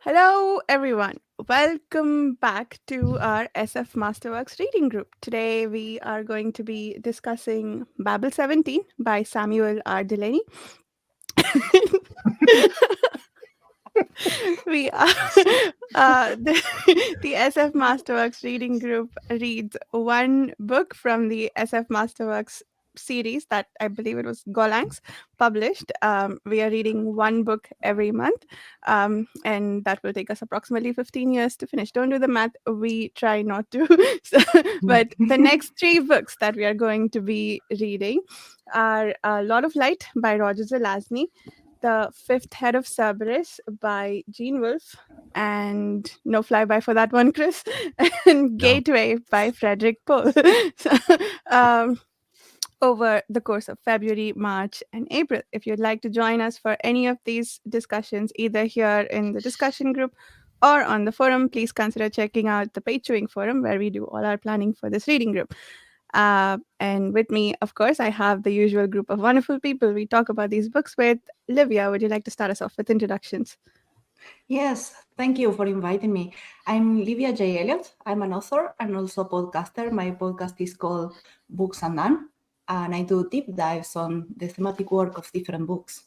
Hello, everyone. Welcome back to our SF Masterworks reading group. Today, we are going to be discussing Babel 17 by Samuel R Delaney. we are the SF Masterworks reading group reads one book from the SF Masterworks series that I believe it was Golangs published. We are reading one book every month, and that will take us approximately 15 years to finish. Don't do the math. We try not to. But the next three books that we are going to be reading are A Lot of Light by Roger Zelazny, The Fifth Head of Cerberus by Gene Wolfe, and no flyby for that one, Chris, and No. Gateway by Frederick Pohl. So, um, over the course of February, March, and April. If you'd like to join us for any of these discussions, either here in the discussion group or on the forum, please consider checking out the Page Chewing forum where we do all our planning for this reading group. And with me, of course, I have the usual group of wonderful people we talk about these books with. Livia, would you like to start us off with introductions? Yes, thank you for inviting me. I'm Livia J. Elliott. I'm an author and also a podcaster. My podcast is called Books and None, and I do deep dives on the thematic work of different books.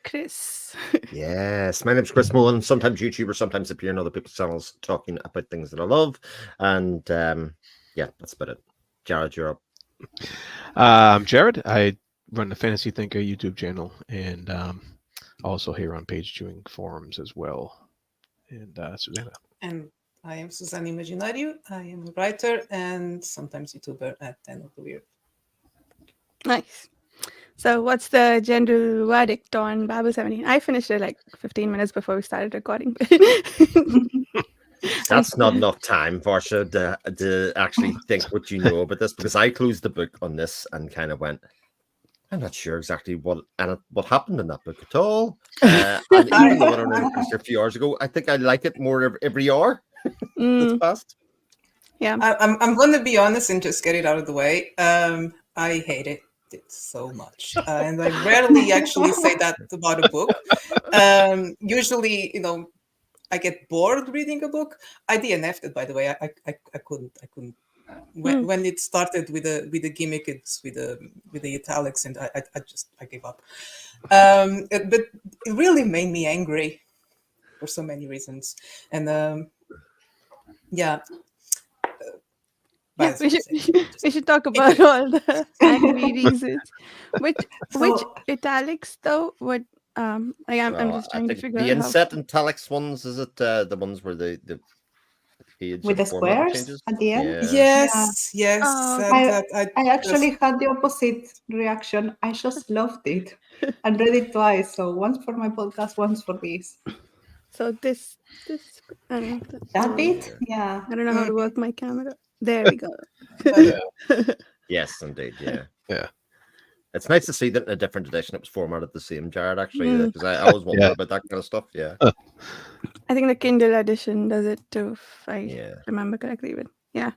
Chris. Yes, my name's Chris Mullen. Sometimes YouTuber, sometimes appear on other people's channels talking about things that I love. And yeah, that's about it. Jared, you're up. I'm Jared. I run the Fantasy Thinker YouTube channel and also here on Page Chewing forums as well. And Susanna. And I am Susana Imaginario. I am a writer and sometimes YouTuber at Ten of the Weird. Nice. So, what's the general verdict on Babel 17? I finished it like 15 minutes before we started recording. That's not enough time, Varsha, to actually think what you know about this, because I closed the book on this and kind of went, I'm not sure exactly what happened in that book at all. And even though I don't know a few hours ago, I think I like it more every hour that's passed. Yeah. I'm going to be honest and just get it out of the way. I hated it so much. And I rarely actually say that about a book. Usually, I get bored reading a book. I DNF'd it, by the way. I couldn't. When it started with the gimmick, it's with the italics, and I gave up. But it really made me angry for so many reasons, and yeah. Yeah, we should talk about all the angry reasons. Which italics though would I'm just trying to figure out the inset italics ones. Is it the ones where the page with the squares changes at the end? Yeah. Yes. Oh, I actually had the opposite reaction. I just loved it and read it twice. So once for my podcast, once for this. So this I don't know. That bit, yeah. I don't know how to work my camera. There we go. Yes, indeed. Yeah. Yeah. It's nice to see that in a different edition it was formatted the same, Jared, actually, because I always wonder about that kind of stuff. Yeah. I think the Kindle edition does it too, if I remember correctly. But yeah.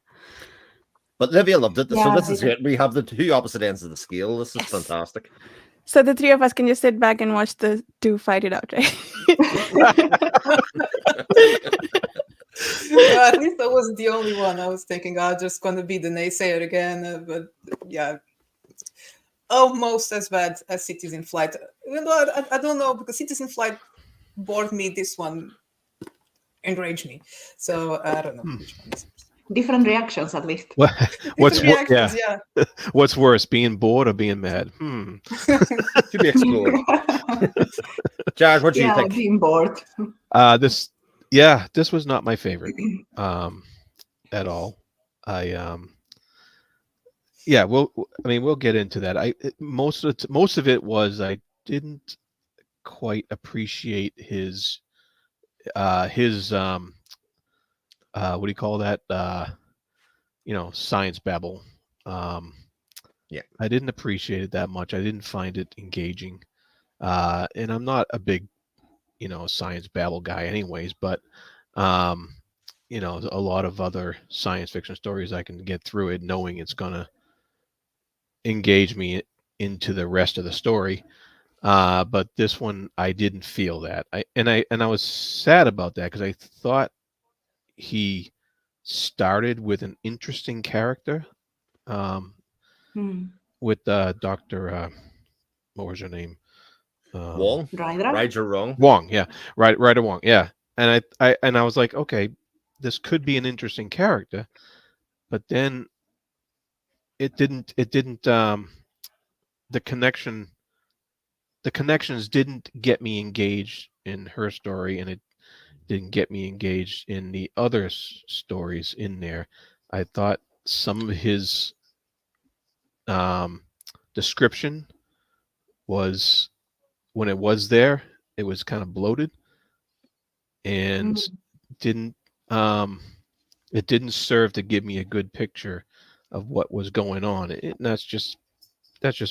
But Livia loved it. So this is it. We have the two opposite ends of the scale. This is fantastic. So the three of us can just sit back and watch the two fight it out, right? At least I wasn't the only one. I was thinking I'm just going to be the naysayer again. But yeah, almost as bad as Cities in Flight. Even though I don't know, because Cities in Flight bored me, this one enraged me. So I don't know which one is. Different reactions, at least. What's worse, being bored or being mad? To be explored. Jared, what do you think? Being bored. This was not my favorite at all. We'll get into that. Most of it was I didn't quite appreciate his what do you call that? Science babble. I didn't appreciate it that much. I didn't find it engaging. And I'm not a big, science babble guy anyways, but, a lot of other science fiction stories, I can get through it knowing it's going to engage me into the rest of the story. But this one I didn't feel that. I was sad about that because I thought he started with an interesting character, um, Hmm. with Dr. What was her name? Wong, Rydra? right or wrong? Wong, yeah, right or Wong, yeah. And I was like, okay, this could be an interesting character, but then it didn't the connections didn't get me engaged in her story, and it didn't get me engaged in the other stories in there. I thought some of his um, description was, when it was there, it was kind of bloated and Mm. didn't um, it didn't serve to give me a good picture of what was going on. And that's just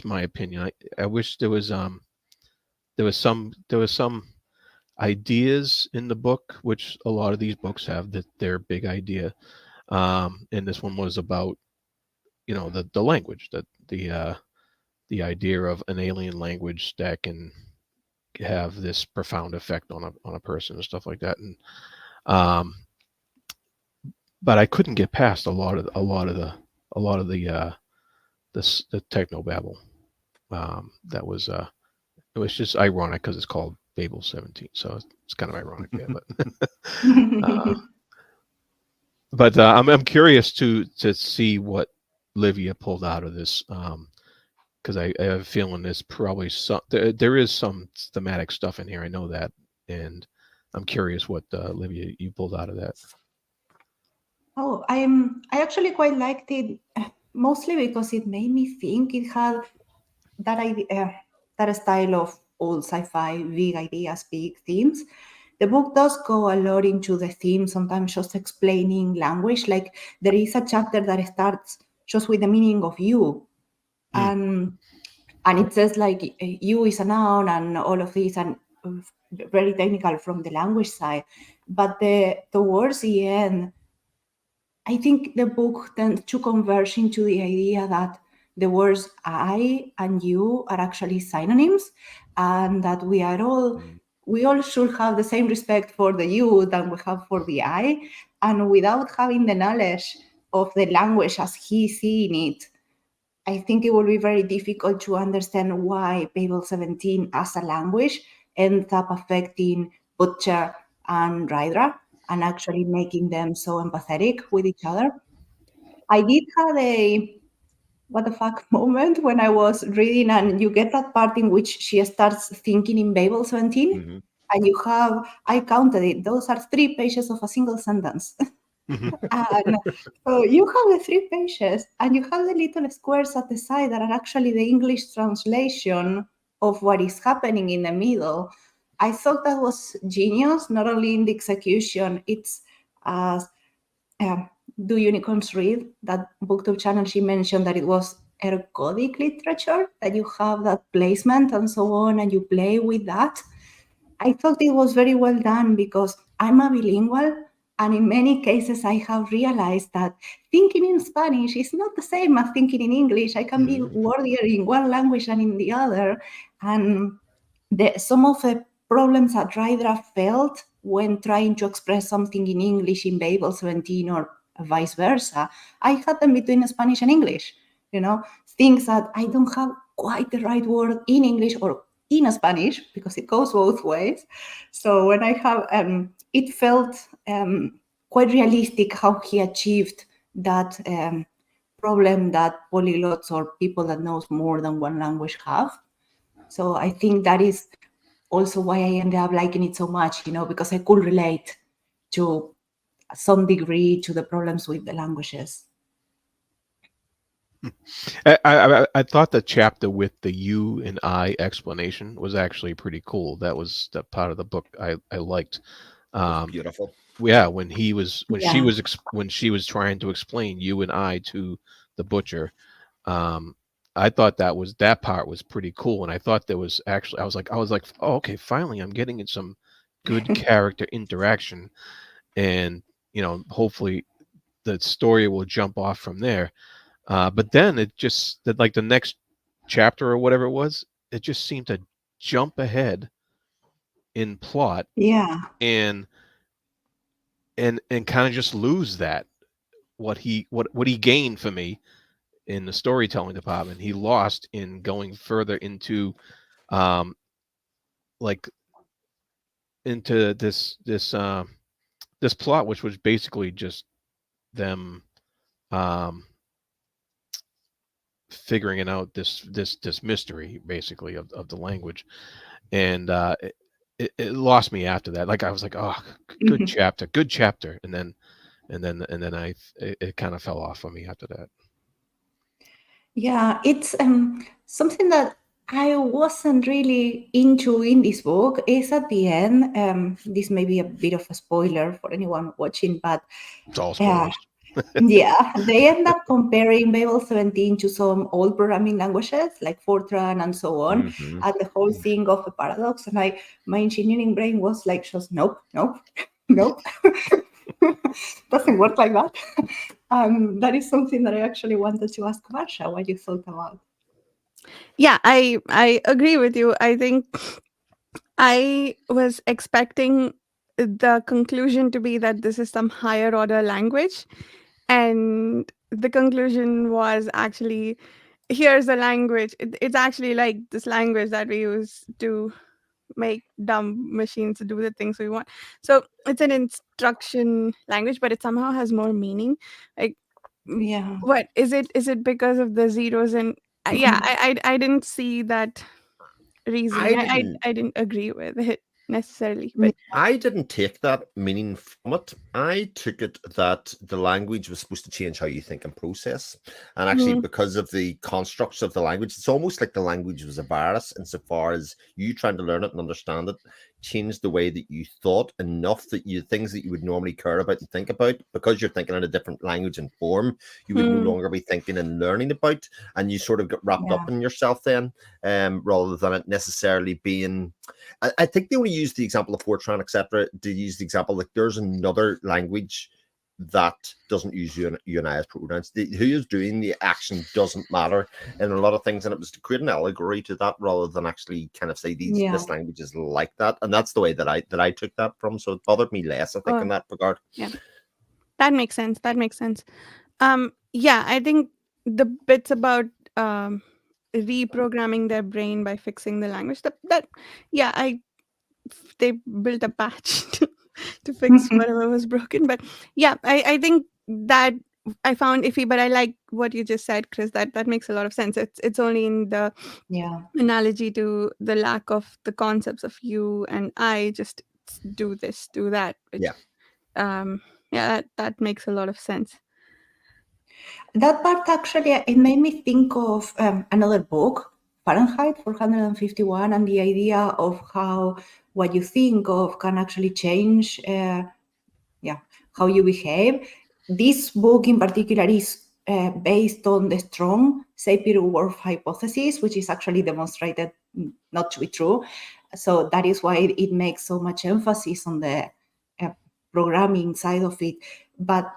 my opinion. I wish there was some ideas in the book, which a lot of these books have, that they're big idea. And this one was about, the language, that the idea of an alien language that can have this profound effect on a person and stuff like that. And um, but I couldn't get past the techno babble. That was it was just ironic because it's called Babel 17, so it's kind of ironic there. Uh, but I'm curious to see what Livia pulled out of this, because I have a feeling there's probably there is some thematic stuff in here. I know that, and I'm curious what Livia, you pulled out of that. Oh, I actually quite liked it, mostly because it made me think. It had that idea, that style of old sci-fi, big ideas, big themes. The book does go a lot into the theme, sometimes just explaining language. Like there is a chapter that starts just with the meaning of you, and it says like you is a noun and all of this, and very technical from the language side. But towards the end, I think the book tends to converge into the idea that the words I and you are actually synonyms, and that we all should have the same respect for the you that we have for the I, and without having the knowledge of the language as he's seeing it, I think it will be very difficult to understand why Babel 17 as a language ends up affecting Butcher and Rydra and actually making them so empathetic with each other. I did have a what the fuck moment when I was reading, and you get that part in which she starts thinking in Babel 17, Mm-hmm. and you have, I counted it, those are 3 pages of a single sentence. And so you have the 3 pages, and you have the little squares at the side that are actually the English translation of what is happening in the middle. I thought that was genius, not only in the execution, it's as Do Unicorns Read, that booktube channel, she mentioned that it was ergodic literature, that you have that placement and so on, and you play with that. I thought it was very well done because I'm a bilingual, and in many cases I have realized that thinking in Spanish is not the same as thinking in English. I can be wordier in one language than in the other. And some of the problems that Rydra felt when trying to express something in English in Babel 17 or vice versa, I had them between Spanish and English. Things that I don't have quite the right word in English or in Spanish, because it goes both ways. So when I have, it felt quite realistic how he achieved that problem that polyglots or people that knows more than one language have. So I think that is also why I ended up liking it so much, because I could relate to some degree to the problems with the languages. I thought the chapter with the you and I explanation was actually pretty cool. That was the part of the book I liked. Beautiful. Yeah, when she was trying to explain you and I to the butcher, I thought that part was pretty cool, and I thought there was actually I was like, oh, okay, finally I'm getting in some good character interaction, and hopefully the story will jump off from there. But then it just, like the next chapter or whatever it was, it just seemed to jump ahead in plot Yeah. and kind of just lose that what he gained for me in the storytelling department, he lost in going further into like into this plot, which was basically just them figuring it out, this mystery basically of the language, and it lost me after that. Like I was like, oh, good chapter, and then it kind of fell off for me after that. Yeah, it's something that I wasn't really into in this book is at the end. This may be a bit of a spoiler for anyone watching, but It's all spoilers. yeah, they end up comparing Babel 17 to some old programming languages like Fortran and so on, Mhm. and the whole thing of a paradox. And my engineering brain was like, just nope, doesn't work like that. That is something that I actually wanted to ask Marsha what you thought about. Yeah, I agree with you. I think I was expecting the conclusion to be that this is some higher order language, and the conclusion was actually here's a language. It's actually like this language that we use to make dumb machines do the things we want. So it's an instruction language, but it somehow has more meaning. Like, Yeah. what is it? Is it because of the zeros and yeah? I didn't see that reasoning. I didn't agree with it necessarily, but I didn't take that meaning from it. I took it that the language was supposed to change how you think and process. And actually, because of the constructs of the language, it's almost like the language was a virus insofar as you trying to learn it and understand it changed the way that you thought enough that things that you would normally care about and think about, because you're thinking in a different language and form, you would no longer be thinking and learning about, and you sort of get wrapped up in yourself then, rather than it necessarily being. I think they only use the example of Fortran, etc., to use the example like there's another language that doesn't use you and I as pronouns. Who is doing the action doesn't matter in a lot of things, and it was to create an allegory to that rather than actually kind of say this language is like that, and that's the way that I took that from. So it bothered me less, I think, in that regard. Yeah, that makes sense. Yeah, I think the bits about reprogramming their brain by fixing the language, they built a patch to fix whatever was broken. But yeah, I think that I found iffy, but I like what you just said, Chris. That makes a lot of sense. It's only in the analogy to the lack of the concepts of you and I, just do this, do that. Which, that makes a lot of sense. That part actually, it made me think of another book, Fahrenheit 451, and the idea of how what you think of can actually change how you behave. This book in particular is based on the strong Sapir-Whorf hypothesis, which is actually demonstrated not to be true. So that is why it makes so much emphasis on the programming side of it. But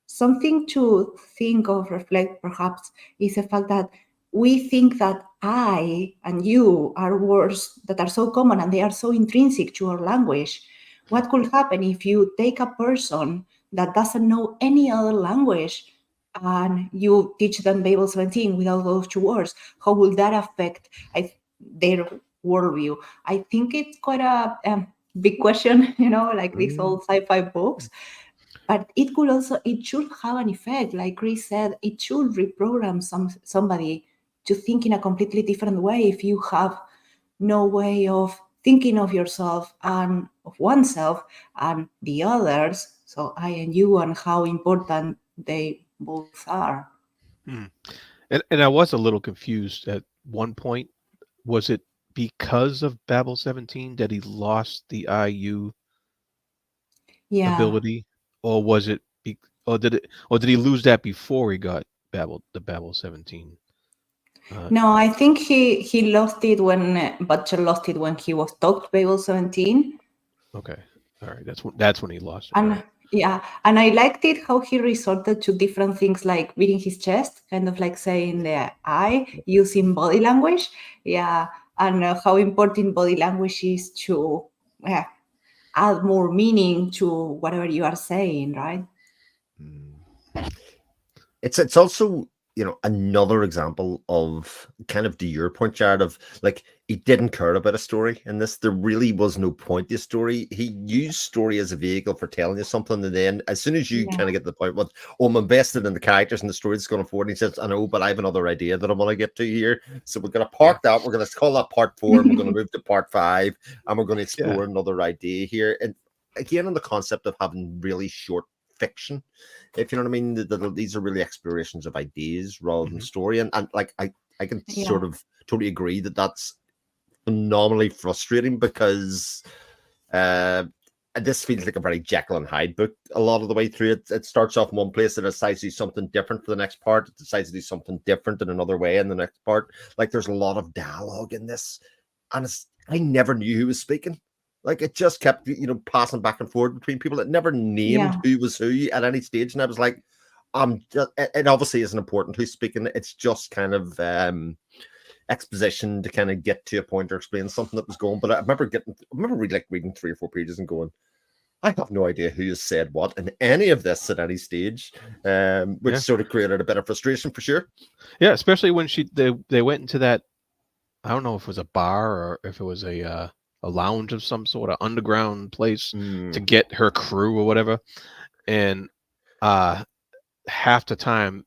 something to think of, reflect perhaps, is the fact that we think that I and you are words that are so common and they are so intrinsic to our language. What could happen if you take a person that doesn't know any other language and you teach them Babel 17 without those two words? How will that affect their worldview? I think it's quite a big question, like these old sci-fi books. But it should have an effect. Like Chris said, it should reprogram somebody to think in a completely different way if you have no way of thinking of yourself and of oneself and the others, so I and you, and how important they both are. And I was a little confused at one point. Was it because of Babel 17 that he lost the IU ability, or was it or did he lose that before he got the Babel 17? No, I think he lost it when Butcher lost it when he was taught Babel 17. Okay, all right, that's when he lost it. And right. Yeah, and I liked it how he resorted to different things like beating his chest, kind of like saying the I, using body language. Yeah, and how important body language is to add more meaning to whatever you are saying, right? It's also, you know, another example of, kind of to your point, Jared, of like, he didn't care about a story in this. There really was no point to story. He used story as a vehicle for telling you something, and then as soon as you kind of get to the point with, oh, I'm invested in the characters and the story that's going forward, he says, I know, but I have another idea that I want to get to here. So we're going to park that. We're going to call that part 4, and we're going to move to part 5, and we're going to explore another idea here. And again, on the concept of having really short fiction, if you know what I mean. These are really explorations of ideas rather than story, and like I can sort of totally agree that that's phenomenally frustrating, because this feels like a very Jekyll and Hyde book a lot of the way through. It starts off in one place and decides to do something different for the next part. It decides to do something different in another way in the next part. Like, there's a lot of dialogue in this, and I never knew who was speaking. Like, it just kept, you know, passing back and forth between people. It never named who was who at any stage. And I was like, it obviously isn't important who's speaking. It's just kind of exposition to kind of get to a point or explain something that was going. But I remember reading 3 or 4 pages and going, I have no idea who has said what in any of this at any stage, which sort of created a bit of frustration for sure. Yeah, especially when they went into that, I don't know if it was a bar or if it was a lounge of some sort of underground place to get her crew or whatever. And half the time,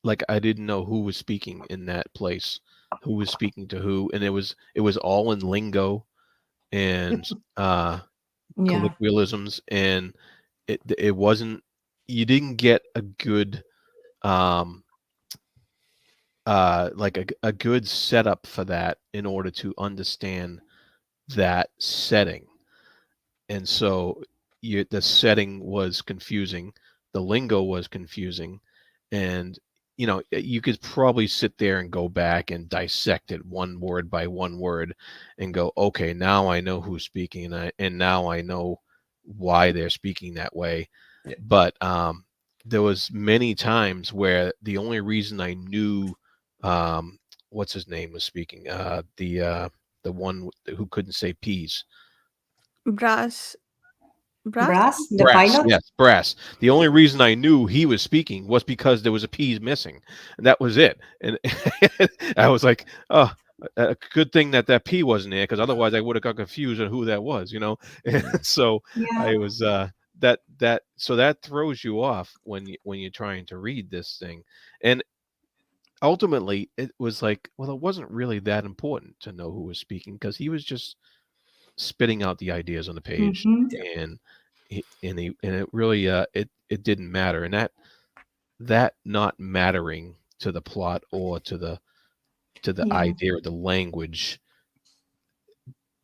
like, I didn't know who was speaking in that place, who was speaking to who, and it was all in lingo and colloquialisms, and it wasn't, you didn't get a good like a good setup for that in order to understand that setting. And so the setting was confusing, the lingo was confusing, and you know, you could probably sit there and go back and dissect it one word by one word and go, okay, now I know who's speaking, and now I know why they're speaking that way. But there was many times where the only reason I knew what's his name was speaking, the one who couldn't say peas. Brass, the pilot? Yes, Brass. The only reason I knew he was speaking was because there was a piece missing, and that was it. And I was like, oh, a good thing that P wasn't there, because otherwise I would have got confused on who that was, you know. And so I was so that throws you off when you're trying to read this thing. And ultimately it was like, well, it wasn't really that important to know who was speaking, because he was just spitting out the ideas on the page, and it really it didn't matter. And that not mattering to the plot or to the idea or the language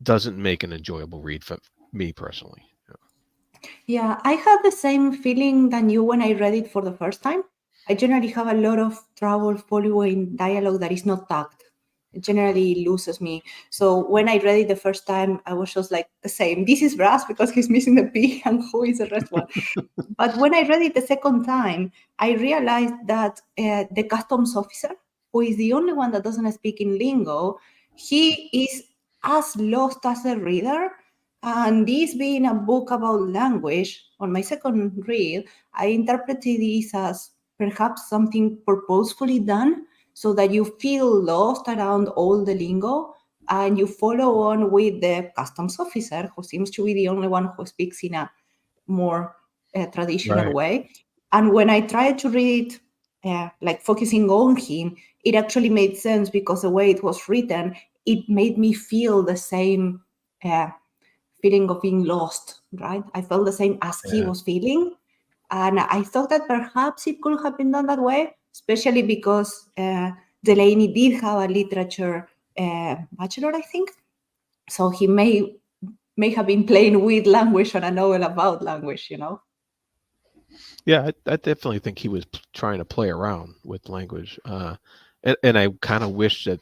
doesn't make an enjoyable read for me personally. Yeah, I had the same feeling than you when I read it for the first time. I generally have a lot of trouble following dialogue that is not tagged. It generally loses me. So when I read it the first time, I was just like the same. This is Brass because he's missing the P, and who is the rest one? But when I read it the second time, I realized that the customs officer, who is the only one that doesn't speak in lingo, he is as lost as the reader. And this being a book about language, on my second read, I interpreted this as perhaps something purposefully done, so that you feel lost around all the lingo and you follow on with the customs officer, who seems to be the only one who speaks in a more traditional way. And when I tried to read like focusing on him, it actually made sense, because the way it was written, it made me feel the same feeling of being lost, right? I felt the same as he was feeling. And I thought that perhaps it could have been done that way, especially because Delaney did have a literature bachelor, I think. So he may have been playing with language on a novel about language, you know? Yeah, I definitely think he was trying to play around with language. And I kind of wish that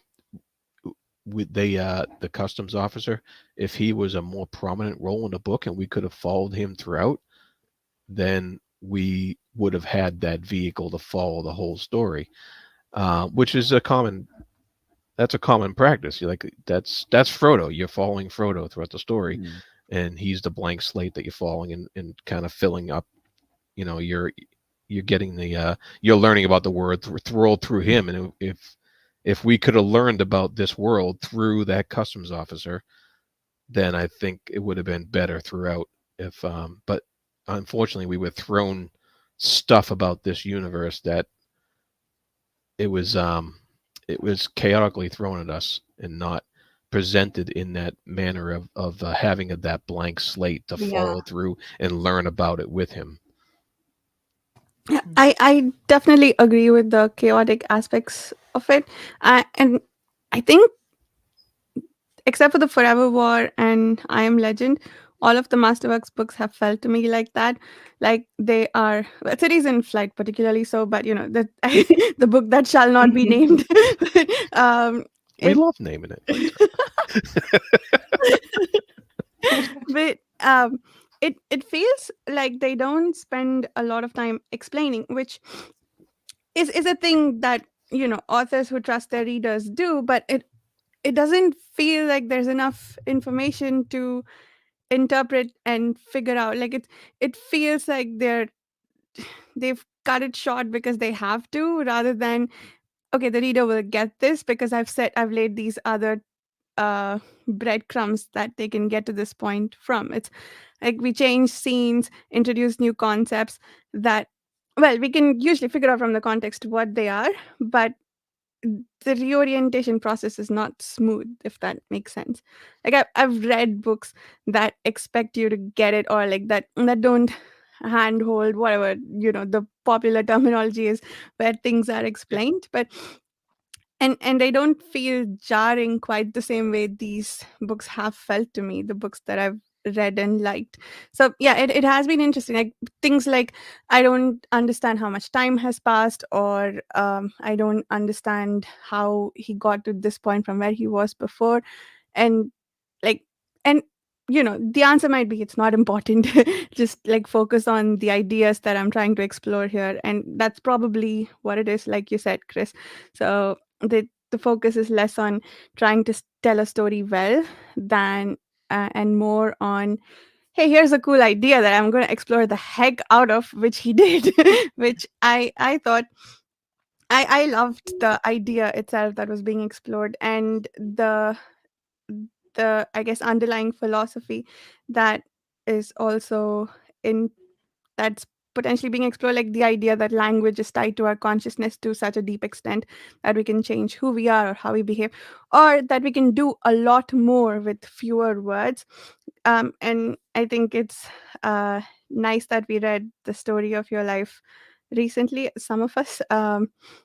with the customs officer, if he was a more prominent role in the book and we could have followed him throughout, then we would have had that vehicle to follow the whole story, which is a common that's a common practice. You're like, that's Frodo. You're following Frodo throughout the story, and he's the blank slate that you're following and kind of filling up. You know, you're getting the you're learning about the world through him. And if we could have learned about this world through that customs officer, then I think it would have been better throughout. If but unfortunately, we were thrown stuff about this universe that it was chaotically thrown at us and not presented in that manner of having that blank slate to follow through and learn about it with him. Yeah, I definitely agree with the chaotic aspects of it. And I think, except for the Forever War and I Am Legend, all of the Masterworks books have felt to me like that. Like they are, well, Cities in Flight particularly so, but the the book that shall not be named. um, We it, love naming it. but it feels like they don't spend a lot of time explaining, which is a thing that authors who trust their readers do, but it doesn't feel like there's enough information to interpret and figure out. Like it feels like they've cut it short because they have to, rather than, okay, the reader will get this because I've laid these other breadcrumbs that they can get to this point from. It's like we change scenes, introduce new concepts that, well, we can usually figure out from the context what they are, but the reorientation process is not smooth, if that makes sense. Like I've read books that expect you to get it, or like that don't handhold whatever the popular terminology is, where things are explained, but and they don't feel jarring quite the same way these books have felt to me, the books that I've read and liked. So yeah, it has been interesting, like things like I don't understand how much time has passed, or I don't understand how he got to this point from where he was before. And like, and the answer might be it's not important. Just like focus on the ideas that I'm trying to explore here, and that's probably what it is, like you said, Chris. So the focus is less on trying to tell a story well than and more on, hey, here's a cool idea that I'm going to explore the heck out of, which he did. Which I thought, I loved the idea itself that was being explored, and the I guess underlying philosophy that is also in that's potentially being explored, like the idea that language is tied to our consciousness to such a deep extent that we can change who we are or how we behave, or that we can do a lot more with fewer words. And I think it's nice that we read The Story of Your Life recently, some of us,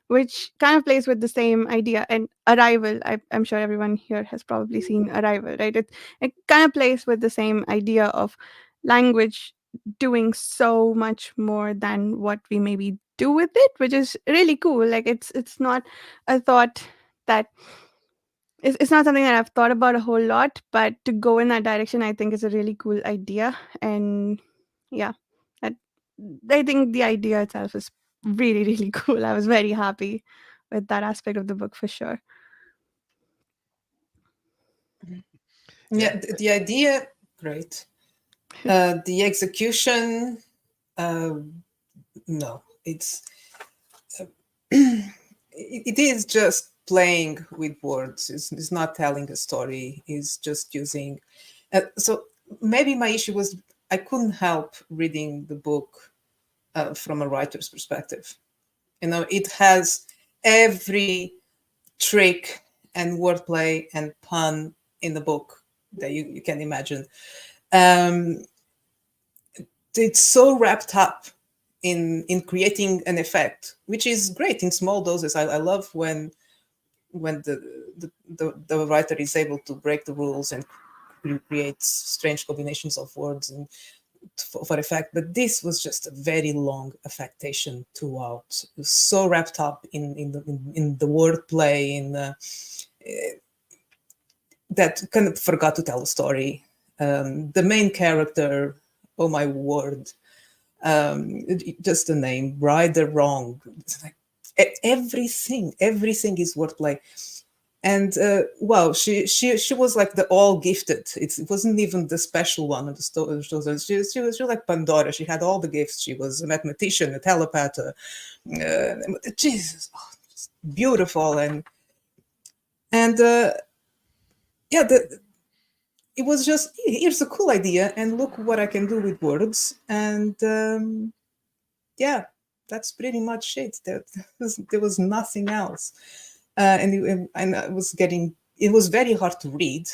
which kind of plays with the same idea. And Arrival, I'm sure everyone here has probably seen Arrival, right? It kind of plays with the same idea of language doing so much more than what we maybe do with it, which is really cool. Like it's not a thought that it's not something that I've thought about a whole lot, but to go in that direction, I think is a really cool idea. And yeah, that, I think the idea itself is really, really cool. I was very happy with that aspect of the book for sure. Yeah, the idea, great. The execution, no, it's it is just playing with words. It's not telling a story. It's just using. So maybe my issue was I couldn't help reading the book from a writer's perspective. It has every trick and wordplay and pun in the book that you can imagine. It's so wrapped up in creating an effect, which is great in small doses. I love when the writer is able to break the rules and create strange combinations of words and for effect. But this was just a very long affectation throughout. It was so wrapped up in the wordplay, that kind of forgot to tell a story. The main character, oh my word, just the name, right or wrong. It's like everything is wordplay. And wow, she was like the all gifted. It wasn't even the special one of the story. She was like Pandora. She had all the gifts. She was a mathematician, a telepath, Jesus, oh, beautiful. And yeah, it was just, here's a cool idea, and look what I can do with words. And yeah, that's pretty much it. There was nothing else. And I was getting, it was very hard to read,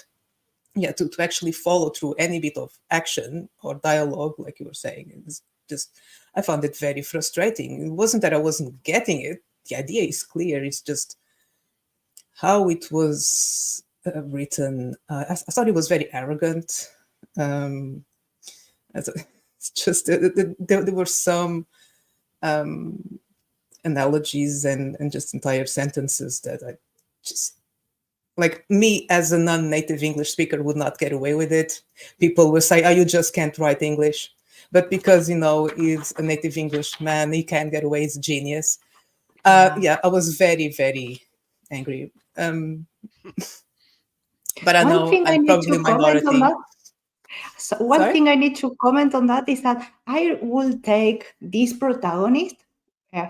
yeah, to actually follow through any bit of action or dialogue, like you were saying. It was just, I found it very frustrating. It wasn't that I wasn't getting it. The idea is clear. It's just how it was written. I thought it was very arrogant. It's just, there were some analogies and just entire sentences that I just, like, me as a non-native English speaker would not get away with it. People will say, oh, you just can't write English. But because, he's a native English man, he can get away, he's a genius. Yeah, I was very, very angry. But I know I'm probably a minority. So one thing I need to comment on that is that I will take this protagonist,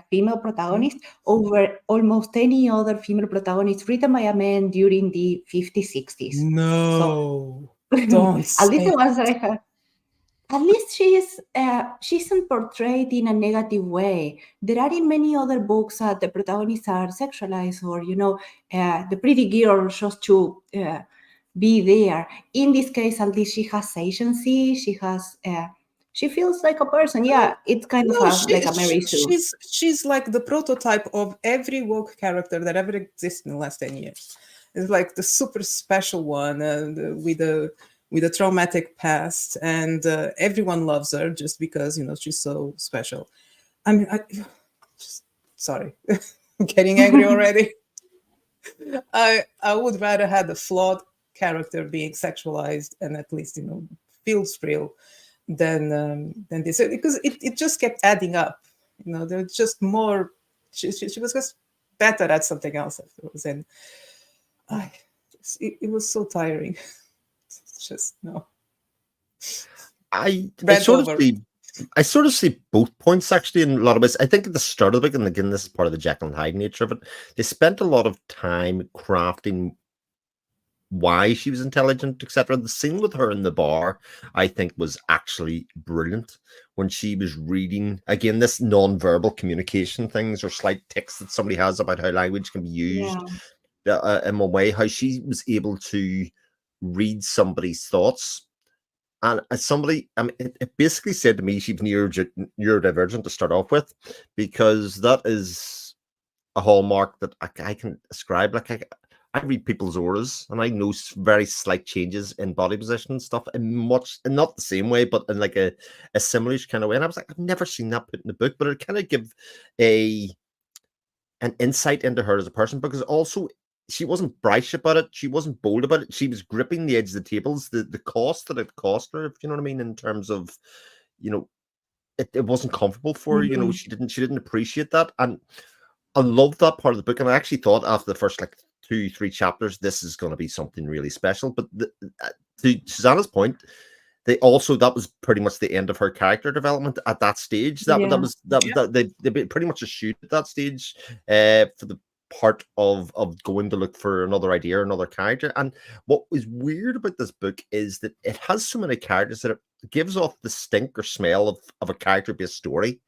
female protagonist, over almost any other female protagonist written by a man during the 50s, 60s. No, don't at least the say ones that I have. At least she isn't portrayed in a negative way. There are in many other books that the protagonists are sexualized, or the pretty girl just to be there. In this case, at least she has agency. She feels like a person. Yeah, it's kind of like a Mary Sue. She's like the prototype of every woke character that ever existed in the last 10 years. It's like the super special one with a traumatic past, and everyone loves her just because she's so special. I mean, sorry, I'm getting angry already. I would rather have a flawed character being sexualized and at least feels real than this, because it just kept adding up. There was just more. She was just better at something else afterwards, and it was so tiring. It's just no. I sort of see both points actually in a lot of ways. I think at the start of the book, and again, this is part of the Jekyll and Hyde nature of it, they spent a lot of time crafting why she was intelligent, etc. The scene with her in the bar, I think, was actually brilliant when she was reading, again, this non-verbal communication things or slight tics that somebody has about how language can be used in one way, how she was able to read somebody's thoughts. And as somebody, I mean, it basically said to me she's neurodivergent to start off with, because that is a hallmark that I can ascribe. Like I read people's auras, and I know very slight changes in body position and stuff, and not the same way, but in like a similar kind of way. And I was like, I've never seen that put in the book, but it kind of give an insight into her as a person, because also she wasn't brash about it. She wasn't bold about it. She was gripping the edge of the tables. The cost that it cost her, if you know what I mean, in terms of, it wasn't comfortable for her. She didn't appreciate that. And I love that part of the book. And I actually thought after the first 2-3 chapters, this is going to be something really special. But to Susanna's point, that was pretty much the end of her character development at that stage. They pretty much eschewed at that stage for the part of going to look for another idea or another character. And what was weird about this book is that it has so many characters that it gives off the stink or smell of a character-based story,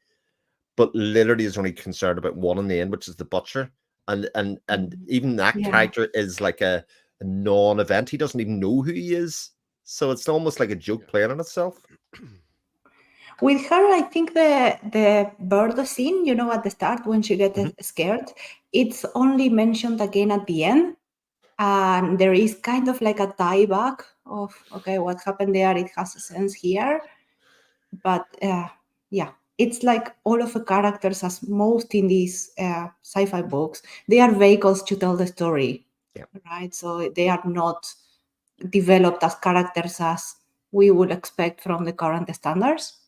but literally is only concerned about one in the end, which is the butcher. And even that character is like a non-event. He doesn't even know who he is. So it's almost like a joke playing on itself. With her, I think the bird scene, at the start when she gets scared, it's only mentioned again at the end. And there is kind of like a tie back of, okay, what happened there? It has a sense here. But it's like all of the characters, as most in these sci-fi books, they are vehicles to tell the story, right? So they are not developed as characters as we would expect from the current standards.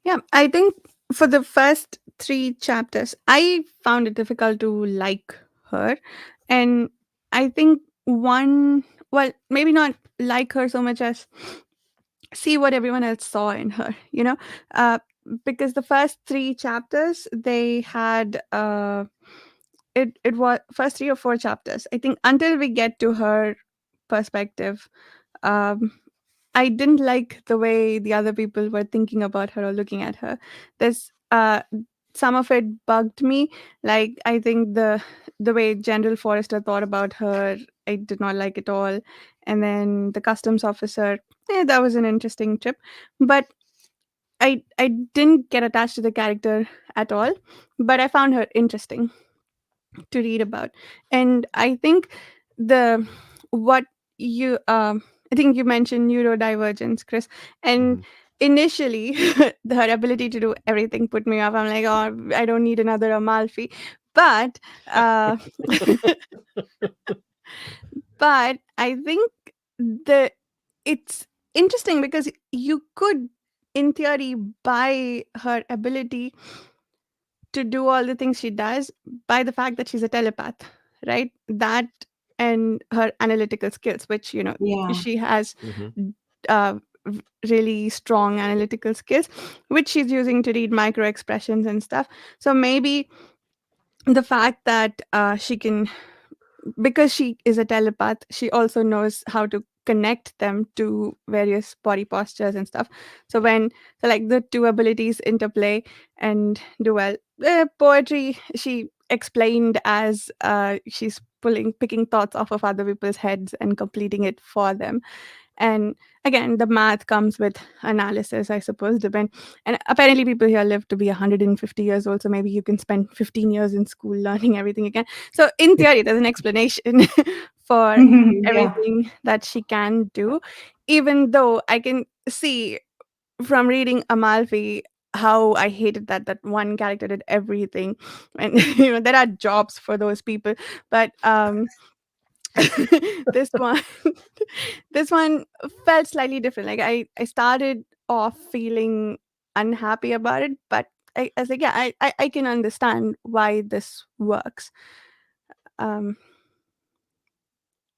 Yeah, I think for the first 3 chapters, I found it difficult to like her. And I think well, maybe not like her so much as see what everyone else saw in her, uh, because the first 3 chapters, they had, it was first 3 or 4 chapters, I think, until we get to her perspective. um, I didn't like the way the other people were thinking about her or looking at her. There's some of it bugged me. Like, I think the way General Forrester thought about her, I did not like at all. And then the customs officer, that was an interesting trip. But I didn't get attached to the character at all. But I found her interesting to read about. And I think the what you I think you mentioned neurodivergence, Chris. And initially her ability to do everything put me off. I'm like, oh, I don't need another Amalfi. But uh but I think the it's interesting because you could, in theory, buy her ability to do all the things she does by the fact that she's a telepath, right? That, and her analytical skills, which, Yeah. she has Mm-hmm. uh, really strong analytical skills, which she's using to read micro expressions and stuff. So maybe the fact that she can, because she is a telepath, she also knows how to connect them to various body postures and stuff. So like the two abilities interplay and do well. Poetry, she explained as she's picking thoughts off of other people's heads and completing it for them. And again, the math comes with analysis, I suppose. And apparently people here live to be 150 years old, so maybe you can spend 15 years in school learning everything again. So in theory, there's an explanation for Yeah. everything that she can do, even though I can see from reading Amalfi how I hated that one character did everything. And there are jobs for those people. But this one this one felt slightly different. Like, I started off feeling unhappy about it, but I was like, yeah, I can understand why this works. um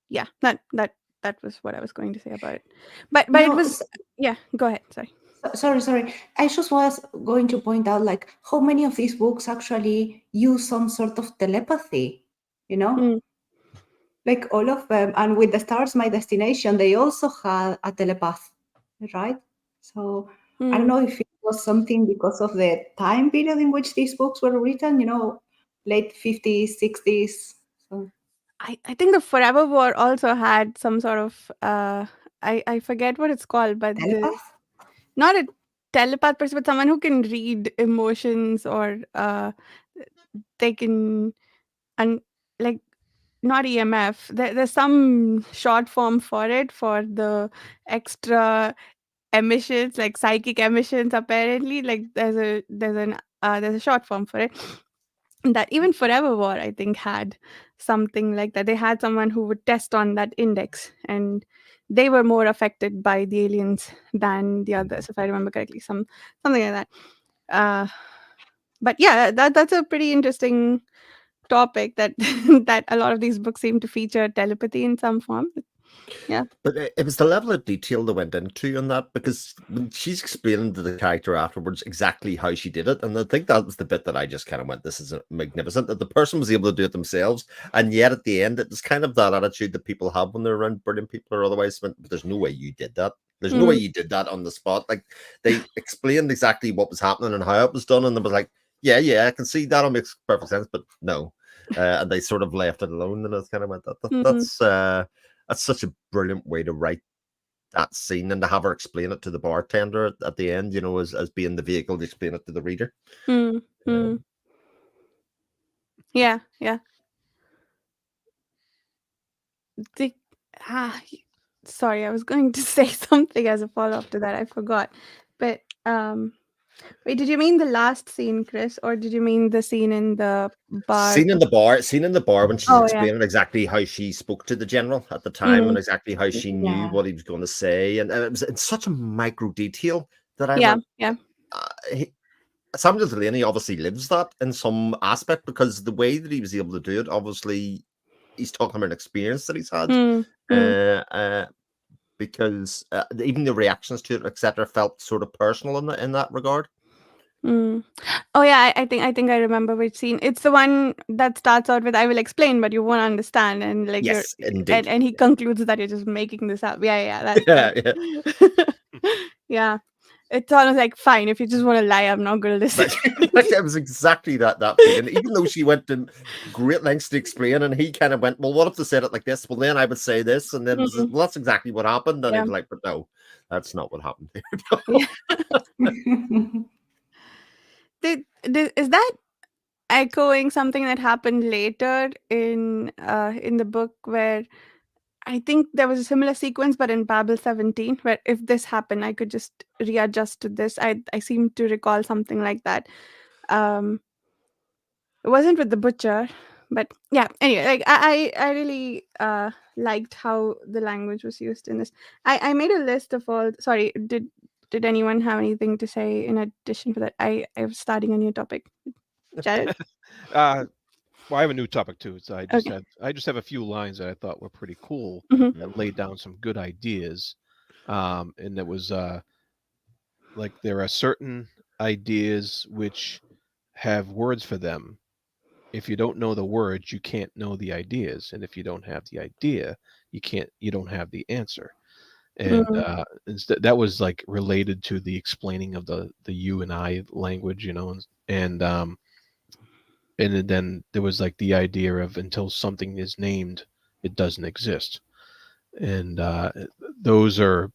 yeah, that was what I was going to say about it. But it No, was, yeah, go ahead, sorry. sorry. I just was going to point out, like, how many of these books actually use some sort of telepathy, you know? Mm, Like all of them. And with The Stars, My Destination, they also had a telepath, right? So I don't mm. know if it was something because of the time period in which these books were written, late 50s, 60s. So I think the Forever War also had some sort of I forget what it's called, but telepath? not a telepath person, but someone who can read emotions, or they can, and like, not EMF. There's some short form for it, for the extra emissions, like psychic emissions. Apparently, like there's a short form for it. That even Forever War, I think, had something like that. They had someone who would test on that index, and they were more affected by the aliens than the others, if I remember correctly. Something like that. Uh, but yeah, that's a pretty interesting topic, that that a lot of these books seem to feature telepathy in some form. Yeah. But it was the level of detail they went into on that, because when she's explaining to the character afterwards exactly how she did it, and I think that was the bit that I just kind of went, this is magnificent, that the person was able to do it themselves, and yet at the end, it was kind of that attitude that people have when they're around brilliant people or otherwise, but there's no way you did that. There's no way you did that on the spot. Like, they explained exactly what was happening and how it was done, and it was like, yeah, I can see that. It makes perfect sense, but no. And they sort of left it alone, and it's kind of went, that's such a brilliant way to write that scene, and to have her explain it to the bartender at the end, as being the vehicle to explain it to the reader. Mm, Um, yeah, yeah. The, ah, sorry, I was going to say something as a follow up to that. I forgot. But wait, did you mean the last scene, Chris, or did you mean the scene in the bar? Scene in the bar when she's Oh yeah. explaining exactly how she spoke to the general at the time, and Mm, exactly how she knew Yeah. what he was going to say, and it was in such a micro detail that I yeah, went, yeah. uh, Samuel Delaney obviously lives that in some aspect, because the way that he was able to do it, obviously, he's talking about an experience that he's had. Because even the reactions to it, etc., felt sort of personal in that regard. Oh yeah, I think I remember which scene. It's the one that starts out with "I will explain, but you won't understand," and like Yes, indeed. and he concludes that you're just making this up. Yeah. Yeah. It's almost like, fine, if you just want to lie, I'm not going to listen. Like, it was exactly that feeling. Even though she went to great lengths to explain, and he kind of went, well, what if they said it like this? Well, then I would say this, and then well, that's exactly what happened. And he was like, but no, that's not what happened here. Is that echoing something that happened later in the book, where I think there was a similar sequence, but in Babel 17, where if this happened, I could just readjust to this. I seem to recall something like that. It wasn't with the butcher, but yeah. Anyway, like I really liked how the language was used in this. I made a list of all. Sorry, did anyone have anything to say in addition to that? I was starting a new topic. Jared? Well, I have a new topic too. So I just have a few lines that I thought were pretty cool that laid down some good ideas. And it was like, there are certain ideas which have words for them. If you don't know the words, you can't know the ideas, and if you don't have the idea, you don't have the answer. And that was like related to the explaining of the you and I language, and then there was like the idea of, until something is named, it doesn't exist. And those are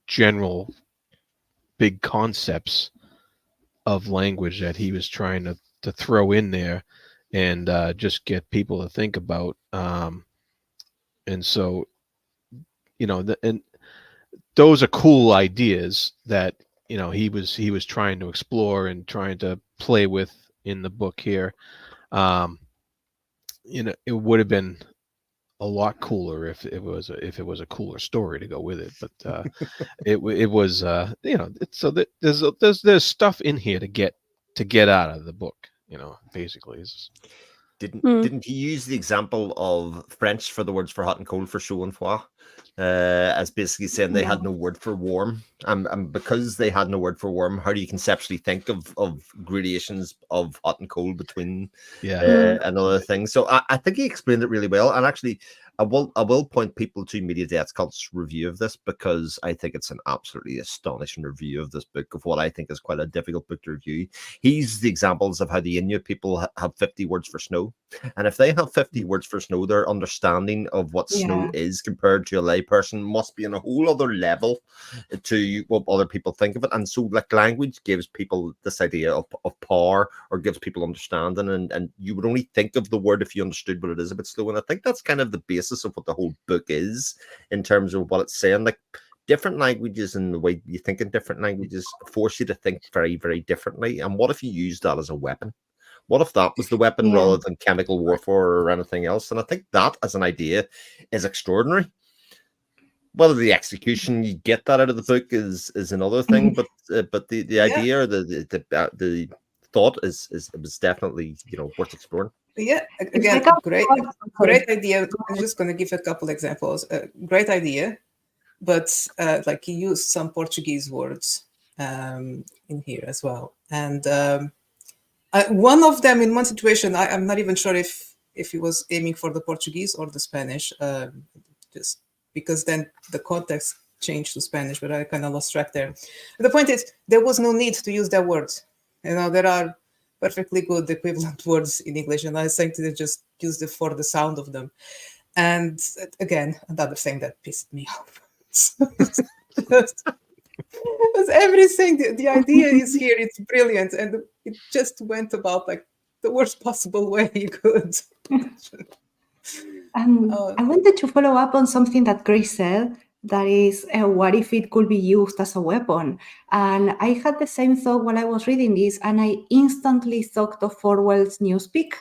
general big concepts of language that he was trying to throw in there and just get people to think about. And so, and those are cool ideas that, he was trying to explore and trying to play with in the book here. It would have been a lot cooler if it was a cooler story to go with it, but it was so that there's stuff in here to get out of the book, basically. Didn't he use the example of French for the words for hot and cold, for chaud and froid, as basically saying they had no word for warm, and because they had no word for warm, how do you conceptually think of gradations of hot and cold between and other things? So I think he explained it really well, and actually I will point people to Media Death Cult's review of this, because I think it's an absolutely astonishing review of this book, of what I think is quite a difficult book to review. He's the examples of how the Inuit people have 50 words for snow, and if they have 50 words for snow, their understanding of what snow is compared to a layperson must be on a whole other level to what other people think of it. And so, like, language gives people this idea of power, or gives people understanding, and you would only think of the word if you understood what it is a bit slow. And I think that's kind of the basis of what the whole book is, in terms of what it's saying. Like, different languages and the way you think in different languages force you to think very, very differently. And what if you use that as a weapon? What if that was the weapon rather than chemical warfare or anything else? And I think that as an idea is extraordinary. Whether the execution, you get that out of the book, is another thing, but the idea, or the thought is definitely worth exploring. Yeah, again, great idea. I'm just going to give a couple examples. Great idea, but like, he used some Portuguese words in here as well, and one of them, in one situation, I'm not even sure if he was aiming for the Portuguese or the Spanish, just because then the context changed to Spanish, but I kind of lost track there. But the point is, there was no need to use that words. There are perfectly good equivalent words in English, and I think they just used it for the sound of them. And again, another thing that pissed me off. It's everything. The idea is here. It's brilliant, and it just went about like the worst possible way you could. I wanted to follow up on something that Grace said. That is, what if it could be used as a weapon? And I had the same thought while I was reading this, and I instantly thought of Orwell's Newspeak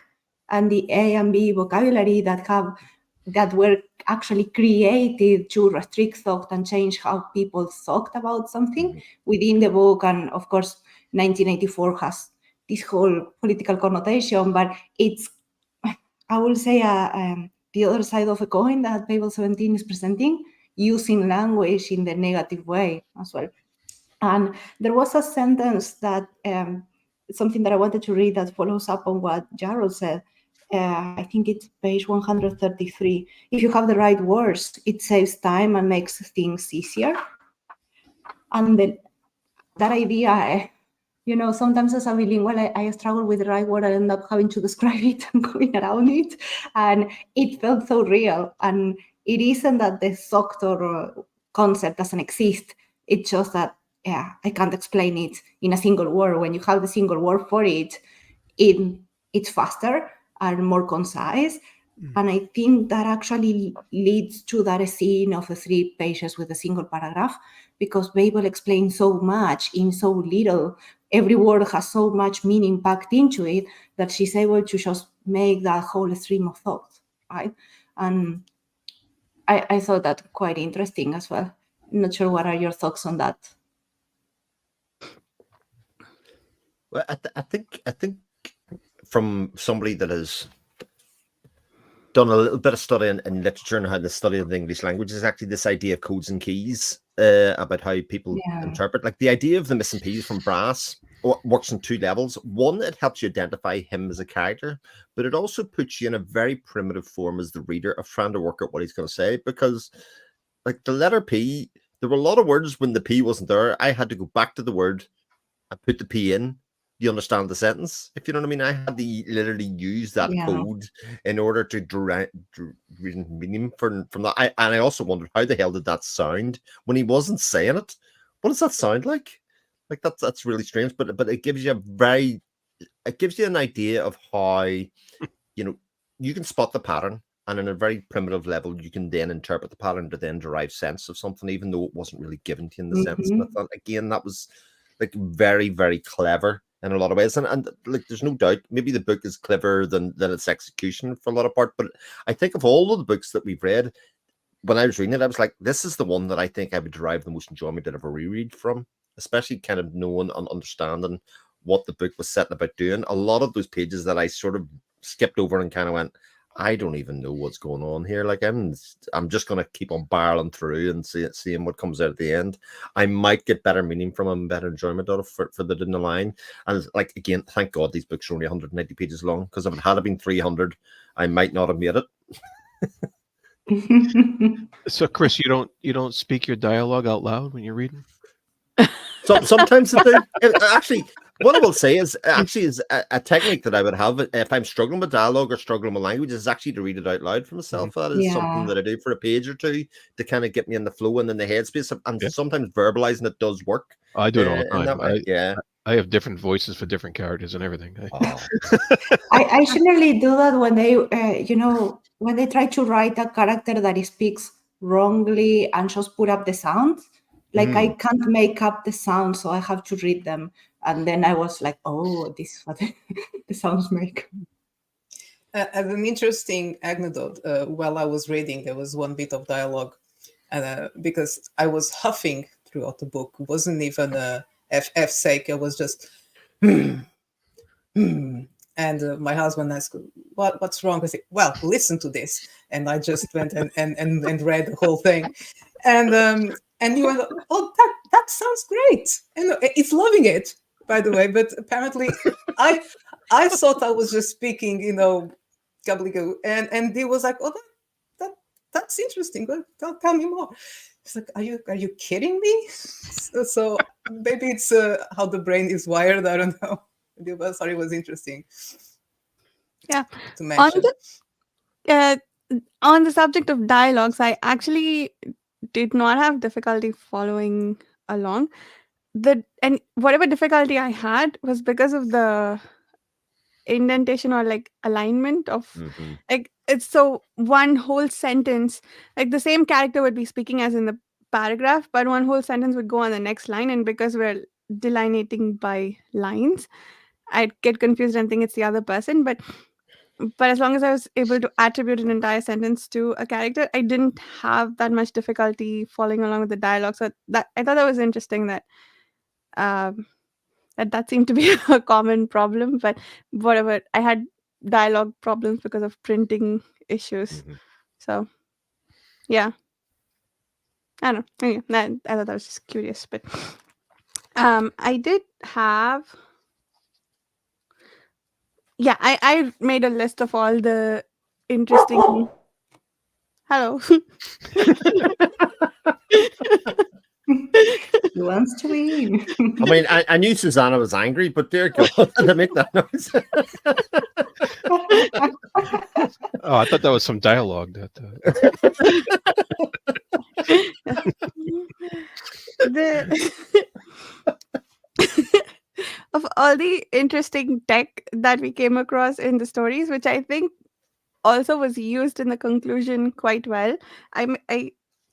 and the A and B vocabulary that were actually created to restrict thought and change how people thought about something within the book. And of course, 1984 has this whole political connotation, but it's, I will say, the other side of a coin that Babel 17 is presenting, using language in the negative way as well. And there was a sentence that, something that I wanted to read that follows up on what Jarrod said. I think it's page 133. If you have the right words, it saves time and makes things easier. And that idea, sometimes as a bilingual, I struggle with the right word. I end up having to describe it and going around it. And it felt so real. And it isn't that the doctor concept doesn't exist. It's just that, I can't explain it in a single word. When you have the single word for it, it's faster and more concise. And I think that actually leads to that scene of the 3 pages with a single paragraph, because Babel explains so much in so little. Every word has so much meaning packed into it that she's able to just make that whole stream of thought, right? And I thought that quite interesting as well. I'm not sure what are your thoughts on that. Well, I think from somebody that has done a little bit of study in literature and how the study of the English language is actually this idea of codes and keys, about how people interpret. Like the idea of the missing piece from Brass works on 2 levels. One, it helps you identify him as a character, but it also puts you in a very primitive form as the reader of trying to work out what he's going to say, because like the letter P, there were a lot of words when the P wasn't there. I had to go back to the word and put the P in. You understand the sentence, if you know what I mean. I had to literally use that code in order to derive meaning from that. And I also wondered, how the hell did that sound when he wasn't saying it? What does that sound like? Like that's really strange. But it gives you an idea of how you can spot the pattern, and in a very primitive level, you can then interpret the pattern to then derive sense of something, even though it wasn't really given to you in the sense. And I thought, again, that was like very, very clever in a lot of ways, and like there's no doubt maybe the book is cleverer than its execution for a lot of part. But I think of all of the books that we've read, when I was reading it, I was like, this is the one that I think I would derive the most enjoyment out of a reread from, especially kind of knowing and understanding what the book was setting about doing. A lot of those pages that I sort of skipped over and kind of went, I don't even know what's going on here. Like I'm just going to keep on barreling through and seeing what comes out at the end. I might get better meaning from them, better enjoyment out of for the down the line. And like, again, thank God these books are only 190 pages long, because if it had been 300, I might not have made it. So Chris, you don't speak your dialogue out loud when you're reading? Sometimes I do. Actually, what I will say is a technique that I would have if I'm struggling with dialogue or struggling with language is actually to read it out loud for myself. That is something that I do for a page or two to kind of get me in the flow and in the headspace. And sometimes verbalizing it does work. I do it all the time. I have different voices for different characters and everything. I generally do that when they, when they try to write a character that speaks wrongly and just put up the sounds. Like I can't make up the sounds, so I have to read them. And then I was like, oh, this is what the sounds make. As an interesting anecdote, while I was reading, there was one bit of dialogue, because I was huffing throughout the book. It wasn't even F's sake. I was just, and my husband asked, what's wrong? I said, well, listen to this. And I just went and read the whole thing. And he went, oh, that sounds great. And it's loving it, by the way. But apparently, I thought I was just speaking, gobbledygook. And he was like, oh, that's interesting. Well, tell me more. He's like, are you kidding me? So maybe it's how the brain is wired. I don't know. But sorry, it was interesting. Yeah. To mention. On the subject of dialogues, I actually did not have difficulty following along. And whatever difficulty I had was because of the indentation or like alignment of like it's so one whole sentence, like the same character would be speaking as in the paragraph, but one whole sentence would go on the next line, and because we're delineating by lines, I'd get confused and think it's the other person. But as long as I was able to attribute an entire sentence to a character, I didn't have that much difficulty following along with the dialogue. So that I thought that was interesting that that seemed to be a common problem. But whatever, I had dialogue problems because of printing issues. Mhm. So yeah, I don't know. Anyway, I thought that was just curious, but I did have. Yeah, I made a list of all the interesting. Hello. He wants to win. I mean, I knew Susanna was angry, but dear God, to make that noise. Oh, I thought that was some dialogue. The of all the interesting tech that we came across in the stories, which I think also was used in the conclusion quite well. I m-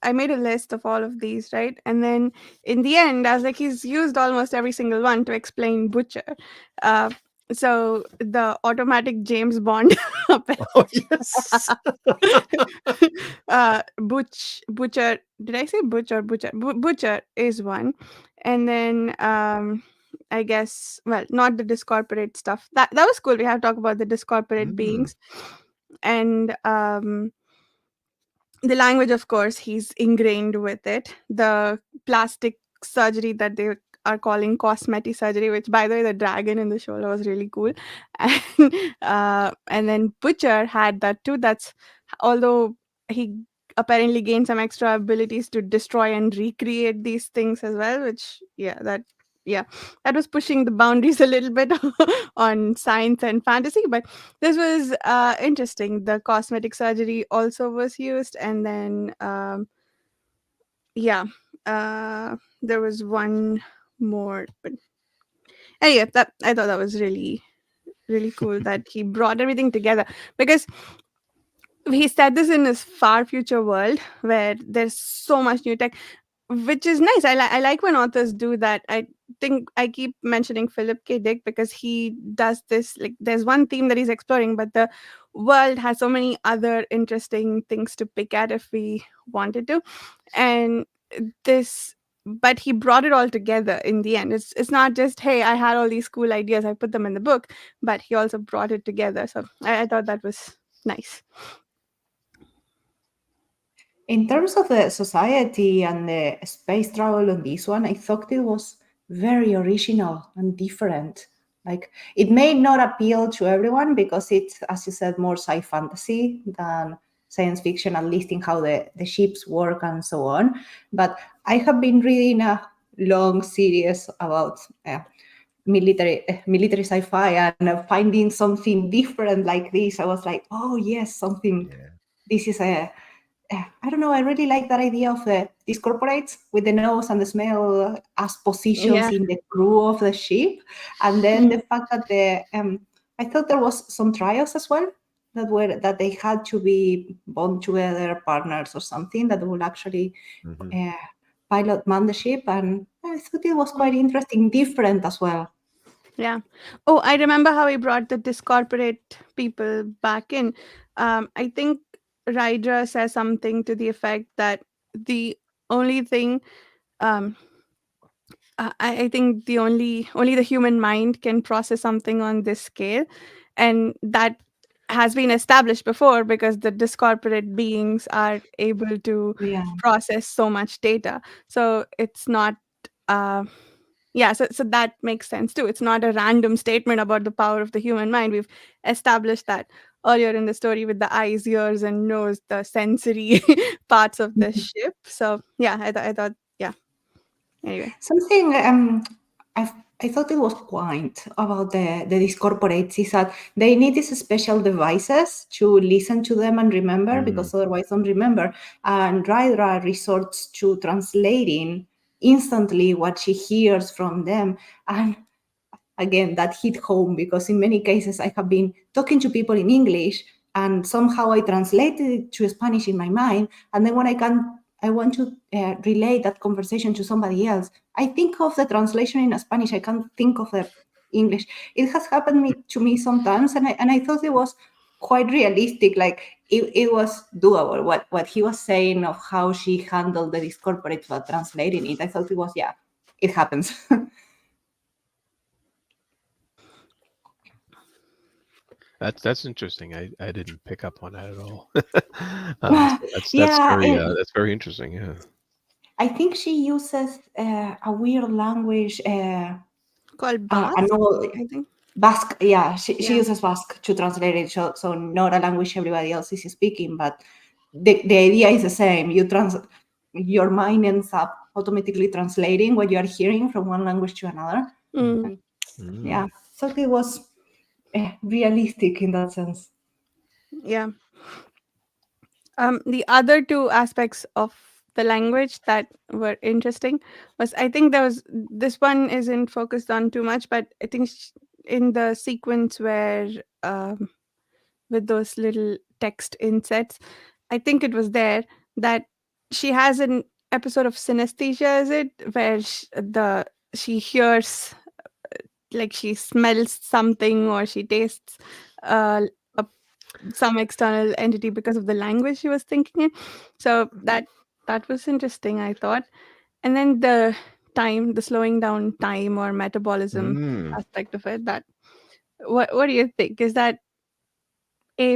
I made a list of all of these, right? And then in the end, I was like, he's used almost every single one to explain Butcher. Uh, so the automatic James Bond Oh, yes. Butcher. Did I say Butcher? Butcher is one, and then I guess, well, not the discorporate stuff. That was cool. We have to talk about the discorporate Mm. beings, and the language, of course, he's ingrained with it. The plastic surgery that they are calling cosmetic surgery, which, by the way, the dragon in the shoulder was really cool. And then Butcher had that too. That's, although he apparently gained some extra abilities to destroy and recreate these things as well, which, yeah, that was pushing the boundaries a little bit on science and fantasy, but this was interesting. The cosmetic surgery also was used, and then yeah, there was one more. But anyway, that I thought that was really cool that he brought everything together, because he said this in his far future world where there's so much new tech, which is nice. I like when authors do that. I think I keep mentioning Philip K. Dick because he does this. Like, there's one theme that he's exploring, but the world has so many other interesting things to pick at if we wanted to. And this, but he brought it all together in the end. It's not just, hey, I had all these cool ideas, I put them in the book, but he also brought it together. So I thought that was nice. In terms of the society and the space travel on this one, I thought it was very original and different. Like, it may not appeal to everyone because it's, as you said, more sci-fantasy than science fiction, at least in how the ships work and so on. But I have been reading a long series about military sci-fi, and finding something different like this, I was like, oh yes, something. Yeah. This is I don't know. I really like that idea of these corporates with the nose and the smell as positions Yeah. in the crew of the ship, and then the fact that I thought there was some trials as well that they had to be bond together partners or something that would actually Mhm. pilot man the ship, and I thought it was quite interesting, different as well. Yeah. Oh, I remember how he brought the discorporate people back in. I think Rydra says something to the effect that the only thing, um, I think the only the human mind can process something on this scale, and that has been established before because the discorporate beings are able to Yeah. process so much data. So it's not. Uh, yeah, so that makes sense too. It's not a random statement about the power of the human mind. We've established that earlier in the story with the eyes, ears, and nose, the sensory parts of the ship. So yeah, I thought, yeah. Anyway, Something I, I thought it was quaint about the discorporates is that they need these special devices to listen to them and remember, because otherwise don't remember. And Rydra resorts to translating instantly what she hears from them. And again, that hit home, because in many cases I have been talking to people in English and somehow I translated it to Spanish in my mind, and then when I want to relate that conversation to somebody else, I think of the translation in Spanish. I can't think of the English. It has happened to me sometimes, and I thought it was quite realistic. Like, it was doable. What he was saying of how she handled the discorporate while translating it, I thought it was, yeah, it happens. That's interesting. I didn't pick up on that at all. So Yeah, that's very interesting. Yeah. I think she uses a weird language, Called an Basque, old I think. Basque. Yeah, she Yeah. uses Basque to translate it, so not a language everybody else is speaking, but the idea is the same. Your mind ends up automatically translating what you are hearing from one language to another. Mm. And yeah, so it was realistic in that sense. Yeah. The other two aspects of the language that were interesting was, I think there was, this one isn't focused on too much, but I think in the sequence where with those little text insets, I think it was there that she has an episode of synesthesia, is it, where she hears, like she smells something or she tastes uh, a some external entity because of the language she was thinking in. So that was interesting, I thought. And then the slowing down time or metabolism aspect of it. That what do you think? Is that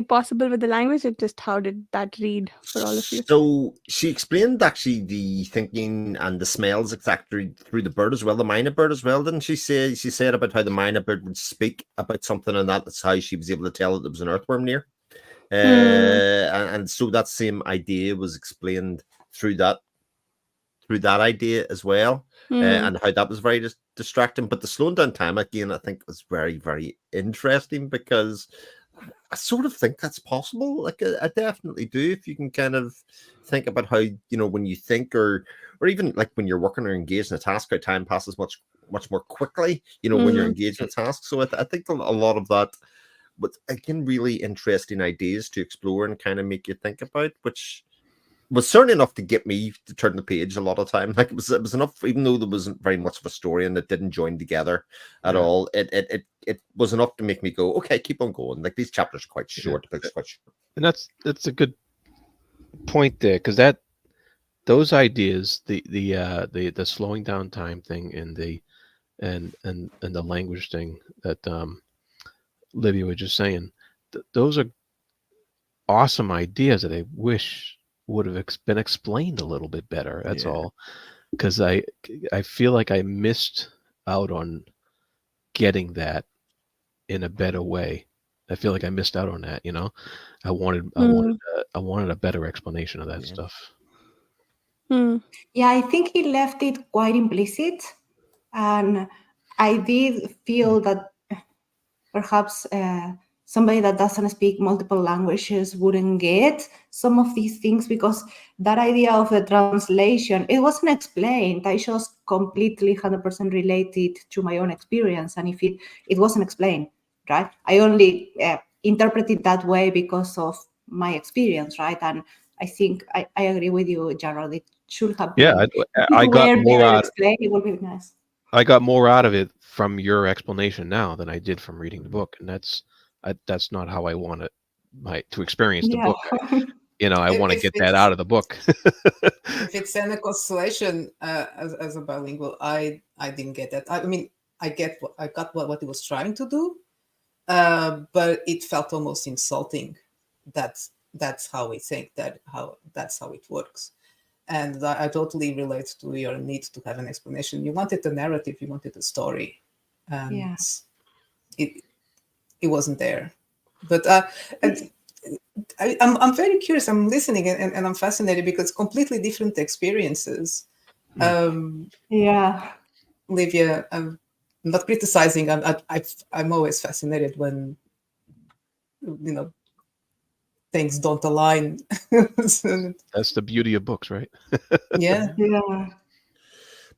possible with the language? Or just how did that read for all of you? So she explained actually the thinking and the smells exactly through the bird as well, the myna bird as well, didn't she say? She said about how the myna bird would speak about something, and that's how she was able to tell that there was an earthworm near. And so that same idea was explained through that idea as well, and how that was very distracting. But the slowing down time again, I think, was very, very interesting, because I sort of think that's possible. Like I definitely do. If you can kind of think about how, when you think, or even like when you're working or engaged in a task, how time passes much more quickly, when you're engaged in a task. So I think a lot of that, but again, really interesting ideas to explore and kind of make you think about, which was certainly enough to get me to turn the page a lot of time. Like it was enough, even though there wasn't very much of a story and it didn't join together at all. It was enough to make me go, okay, keep on going. Like these chapters are quite short. Yeah. And that's a good point there, because those ideas, the slowing down time thing, and the language thing that Livia was just saying, those are awesome ideas that I wish would have been explained a little bit better. That's all, because I feel like I missed out on getting that in a better way. I feel like I missed out on that. I wanted a better explanation of that stuff. Yeah, I think he left it quite implicit, and I did feel that perhaps somebody that doesn't speak multiple languages wouldn't get some of these things, because that idea of the translation, it wasn't explained. I just completely 100% related to my own experience, and if it wasn't explained, right? I only interpreted that way because of my experience, right? And I think I agree with you, Gerald. It should have been. Yeah, I got more out. Explained, it would be nice. I got more out of it from your explanation now than I did from reading the book, and that's not how I want to experience the book. I want to get that out of the book. If it's any consolation, as a bilingual, I didn't get that. I mean, I got what it was trying to do, but it felt almost insulting. That's how we think, that's how it works. And I totally relate to your need to have an explanation. You wanted a narrative, you wanted a story, and it wasn't there. But I'm very curious. I'm listening and I'm fascinated, because completely different experiences. Livia, I'm not criticizing. I'm always fascinated when things don't align. That's the beauty of books, right? Yeah. But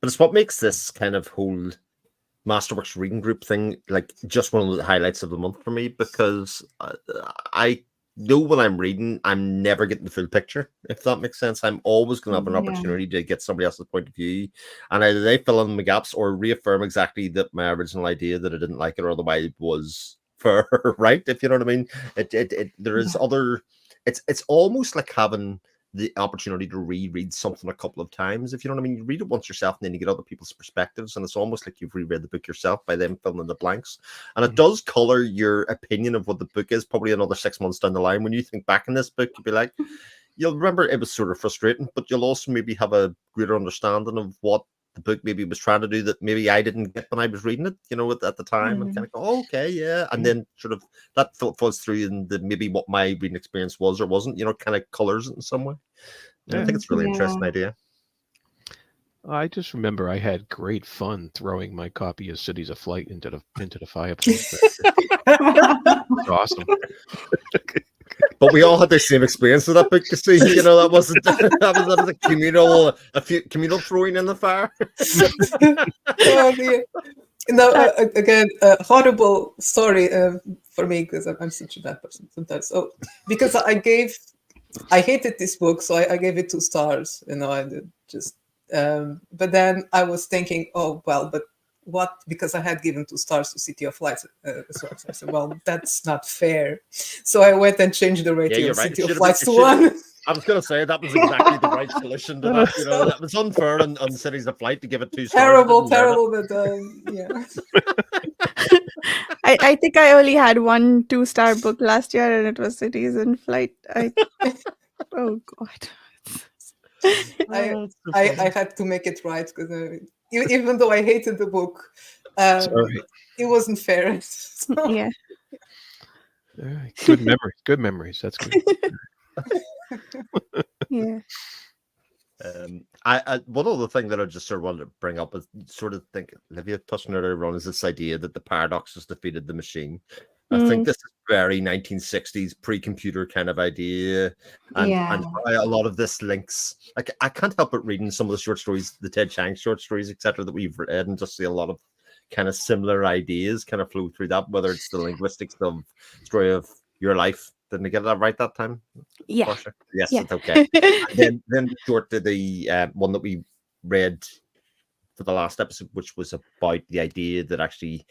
it's what makes this kind of whole Masterworks reading group thing like just one of the highlights of the month for me, because I know when I'm reading, I'm never getting the full picture, if that makes sense. I'm always going to have an opportunity to get somebody else's point of view, and either they fill in the gaps or reaffirm exactly that my original idea that I didn't like it or otherwise was fair, right? If you know what I mean. There is other. It's almost like having the opportunity to reread something a couple of times, if you know what I mean. You read it once yourself, and then you get other people's perspectives, and it's almost like you've reread the book yourself by them filling in the blanks. And it does color your opinion of what the book is probably another 6 months down the line. When you think back in this book, you'll be like, you'll remember it was sort of frustrating, but you'll also maybe have a greater understanding of what the book maybe was trying to do that maybe I didn't get when I was reading it, you know, at the time, and kind of go, oh, okay, yeah. And then sort of that falls through in the maybe what my reading experience was or wasn't, you know, kind of colors it in some way. And I think it's a really interesting idea. I just remember I had great fun throwing my copy of Cities of Flight into the fireplace. It's awesome. But we all had the same experience with that book. You see, you know, that was a communal throwing in the fire. Oh, dear. No, again, a horrible story for me, because I'm such a bad person sometimes. So because I hated this book, so I gave it 2 stars. You know, I did just. But then I was thinking, oh well, but what? Because I had given 2 stars to City of Lights as well. So I said, well, that's not fair. So I went and changed the rating of City of Lights to 1. I was going to say that was exactly the right solution to that. You know, that was unfair on Cities of Flight to give it 2 stars. Terrible, but yeah. I think I only had 1 2-star book last year, and it was Cities in Flight. Oh God. I had to make it right, because even though I hated the book, it wasn't fair. So. Yeah. All right. Good memories. Good memories. That's good. Yeah. One other thing that I just sort of wanted to bring up is sort of think Olivia touched on it earlier on, is this idea that the paradox has defeated the machine. I think this is very 1960s pre-computer kind of idea, and a lot of this links. Like, I can't help but reading some of the short stories, the Ted Chiang short stories, etc., that we've read, and just see a lot of kind of similar ideas kind of flow through that. Whether it's the linguistics of Story of Your Life. Didn't I get that right that time? Yeah. Portia? Yes, it's okay. then short to the one that we read for the last episode, which was about the idea that actually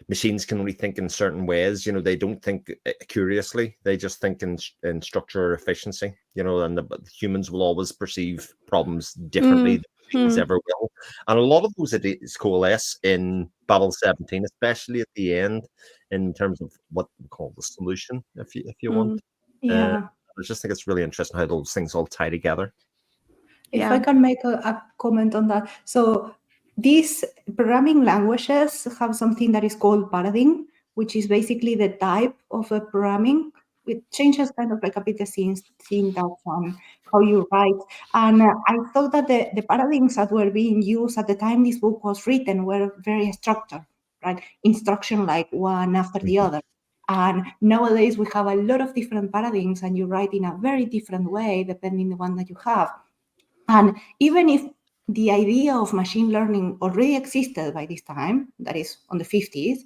machines can only think in certain ways. You know, they don't think curiously. They just think in structure or efficiency. You know, and the humans will always perceive problems differently than machines ever will. And a lot of those ideas coalesce in Babel 17, especially at the end, in terms of what we call the solution, if you want. Yeah. I just think it's really interesting how those things all tie together. If I can make a comment on that. So these programming languages have something that is called paradigm, which is basically the type of a programming. It changes kind of like a bit the syntax on how you write. And I thought that the paradigms that were being used at the time this book was written were very structured, right? Instruction like one after the other. And nowadays we have a lot of different paradigms, and you write in a very different way depending on the one that you have. And even if the idea of machine learning already existed by this time, that is on the 50s,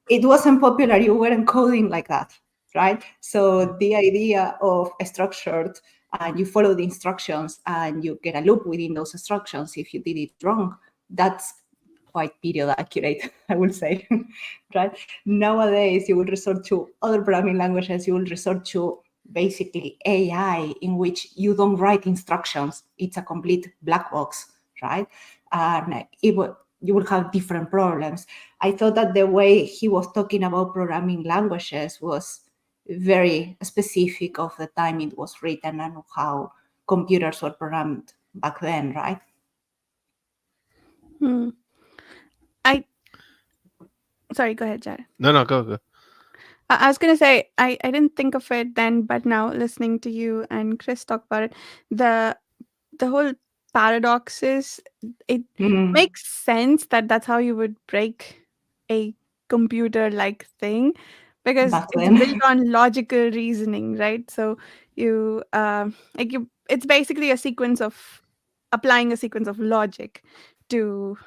it wasn't popular. You weren't coding like that, right? So the idea of a structured, and you follow the instructions and you get a loop within those instructions if you did it wrong, that's quite period accurate, I would say, right? Nowadays, you will resort to other programming languages. You will resort to basically AI, in which you don't write instructions. It's a complete black box, right? And you will have different problems. I thought that the way he was talking about programming languages was very specific of the time it was written and how computers were programmed back then, right? Sorry, go ahead, Jared. No, go. I was going to say, I didn't think of it then, but now listening to you and Chris talk about it, the whole paradoxes, it makes sense that that's how you would break a computer-like thing, because it's built on logical reasoning, right? So it's basically a sequence of applying a sequence of logic to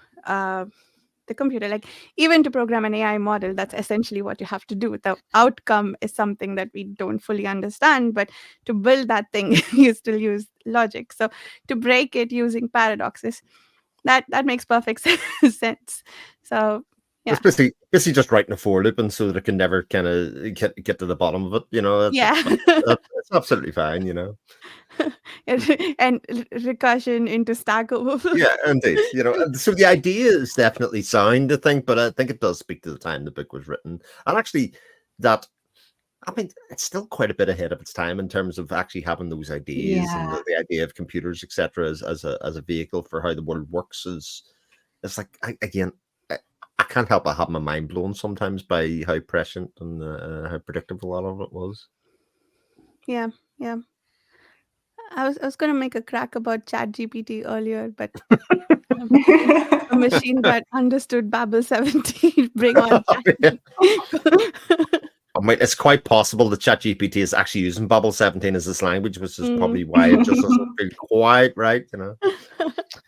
the computer. Like, even to program an AI model, that's essentially what you have to do. The outcome is something that we don't fully understand, but to build that thing, you still use logic. So to break it using paradoxes, that makes perfect sense. So yeah, it's basically just writing a for loop, and so that it can never kind of get to the bottom of it. You know, that's Yeah. that's absolutely fine. You know. And recursion into Stack Overflow. Yeah, indeed. You know, and so the idea is definitely sound, I think, but I think it does speak to the time the book was written, and actually that. I mean, it's still quite a bit ahead of its time in terms of actually having those ideas and Yeah. the idea of computers, etc., as a vehicle for how the world works. It's like I can't help but have my mind blown sometimes by how prescient and how predictable a lot of it was. Yeah, yeah. I was going to make a crack about ChatGPT earlier, but um, a machine that understood Babel 17. Bring on Chat. I mean, it's quite possible that ChatGPT is actually using Babel 17 as its language, which is Mm. probably why it just doesn't feel quite right, you know.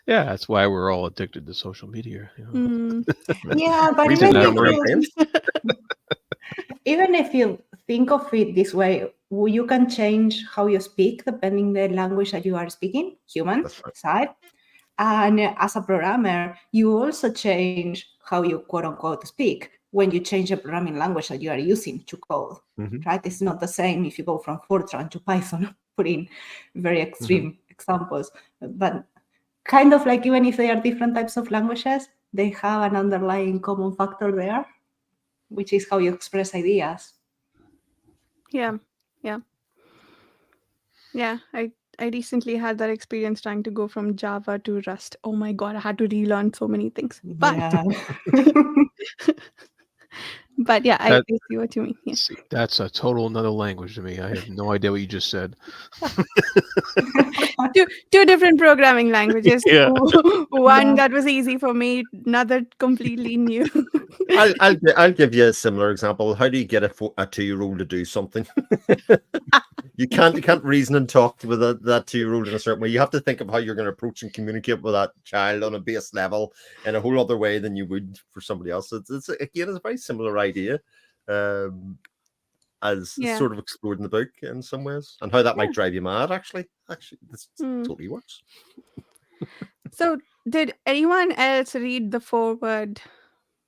Yeah, that's why we're all addicted to social media. You know? Mm. Yeah, but We even didn't if have our you, brains. even if you think of it this way, you can change how you speak depending the language that you are speaking, human That's right. side. And as a programmer, you also change how you quote unquote speak when you change the programming language that you are using to code, Mhm. right? It's not the same if you go from Fortran to Python, putting very extreme examples. But kind of like even if they are different types of languages, they have an underlying common factor there, which is how you express ideas. Yeah, yeah. Yeah, I recently had that experience trying to go from Java to Rust. Oh my God, I had to relearn so many things. Yeah. But yeah, I That- see what you mean. Yeah. See, that's a total another language to me. I have no idea what you just said. Two different programming languages. Yeah. One Yeah. that was easy for me, another completely new. I'll give you a similar example. How do you get a 2-year-old to do something? You can't reason and talk with that 2-year-old in a certain way. You have to think of how you're going to approach and communicate with that child on a base level in a whole other way than you would for somebody else. It's again, it's a very similar idea, as Yeah. sort of explored in the book in some ways, and how that might drive you mad. Actually, this Hmm. totally works. So, did anyone else read the foreword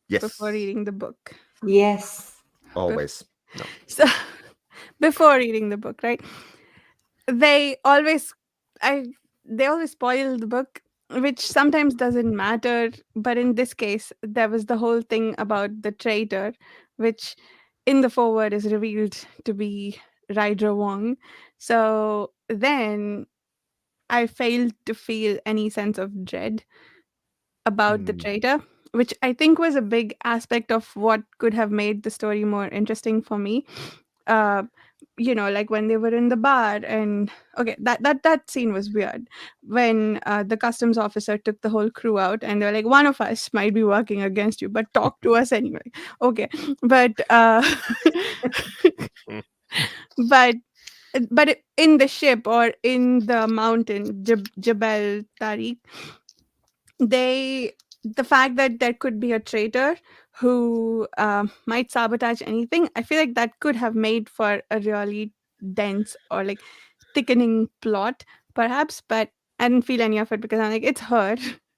Yes, before reading the book? Yes. always. No. So, before reading the book, right? They always spoil the book, which sometimes doesn't matter. But in this case, there was the whole thing about the traitor, which in the foreword is revealed to be Rydra Wong. So then I failed to feel any sense of dread about the Hmm. traitor, which I think was a big aspect of what could have made the story more interesting for me. Uh, like when they were in the bar, and okay, that scene was weird when the customs officer took the whole crew out, and they're like, one of us might be working against you, but talk to us anyway. Okay, but but in the ship or in the mountain, Jabal Tariq, the fact that there could be a traitor who might sabotage anything, I feel like that could have made for a really dense or like thickening plot perhaps, but I didn't feel any of it because I'm like, it's her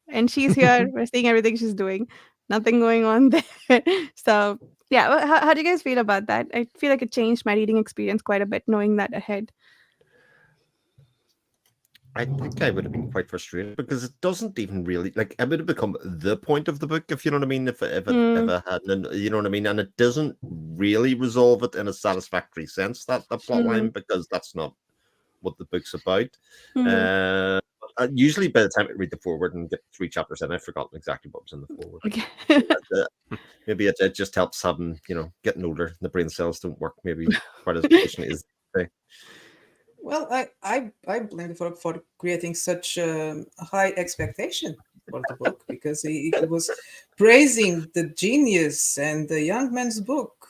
and she's here, we're seeing everything she's doing, nothing going on there. So yeah, how do you guys feel about that? I feel like it changed my reading experience quite a bit knowing that ahead. I think I would have been quite frustrated because it doesn't even really like it would have become the point of the book, if you know what I mean. If it hadn't, you know what I mean, and it doesn't really resolve it in a satisfactory sense, that the plot line, because that's not what the book's about. Usually, by the time I read the foreword and get 3 chapters in, I've forgotten exactly what was in the foreword. Okay. Maybe it just helps having getting older. The brain cells don't work maybe quite as efficiently as they. Well, I blame it for creating such a high expectation for the book because he was praising the genius and the young man's book,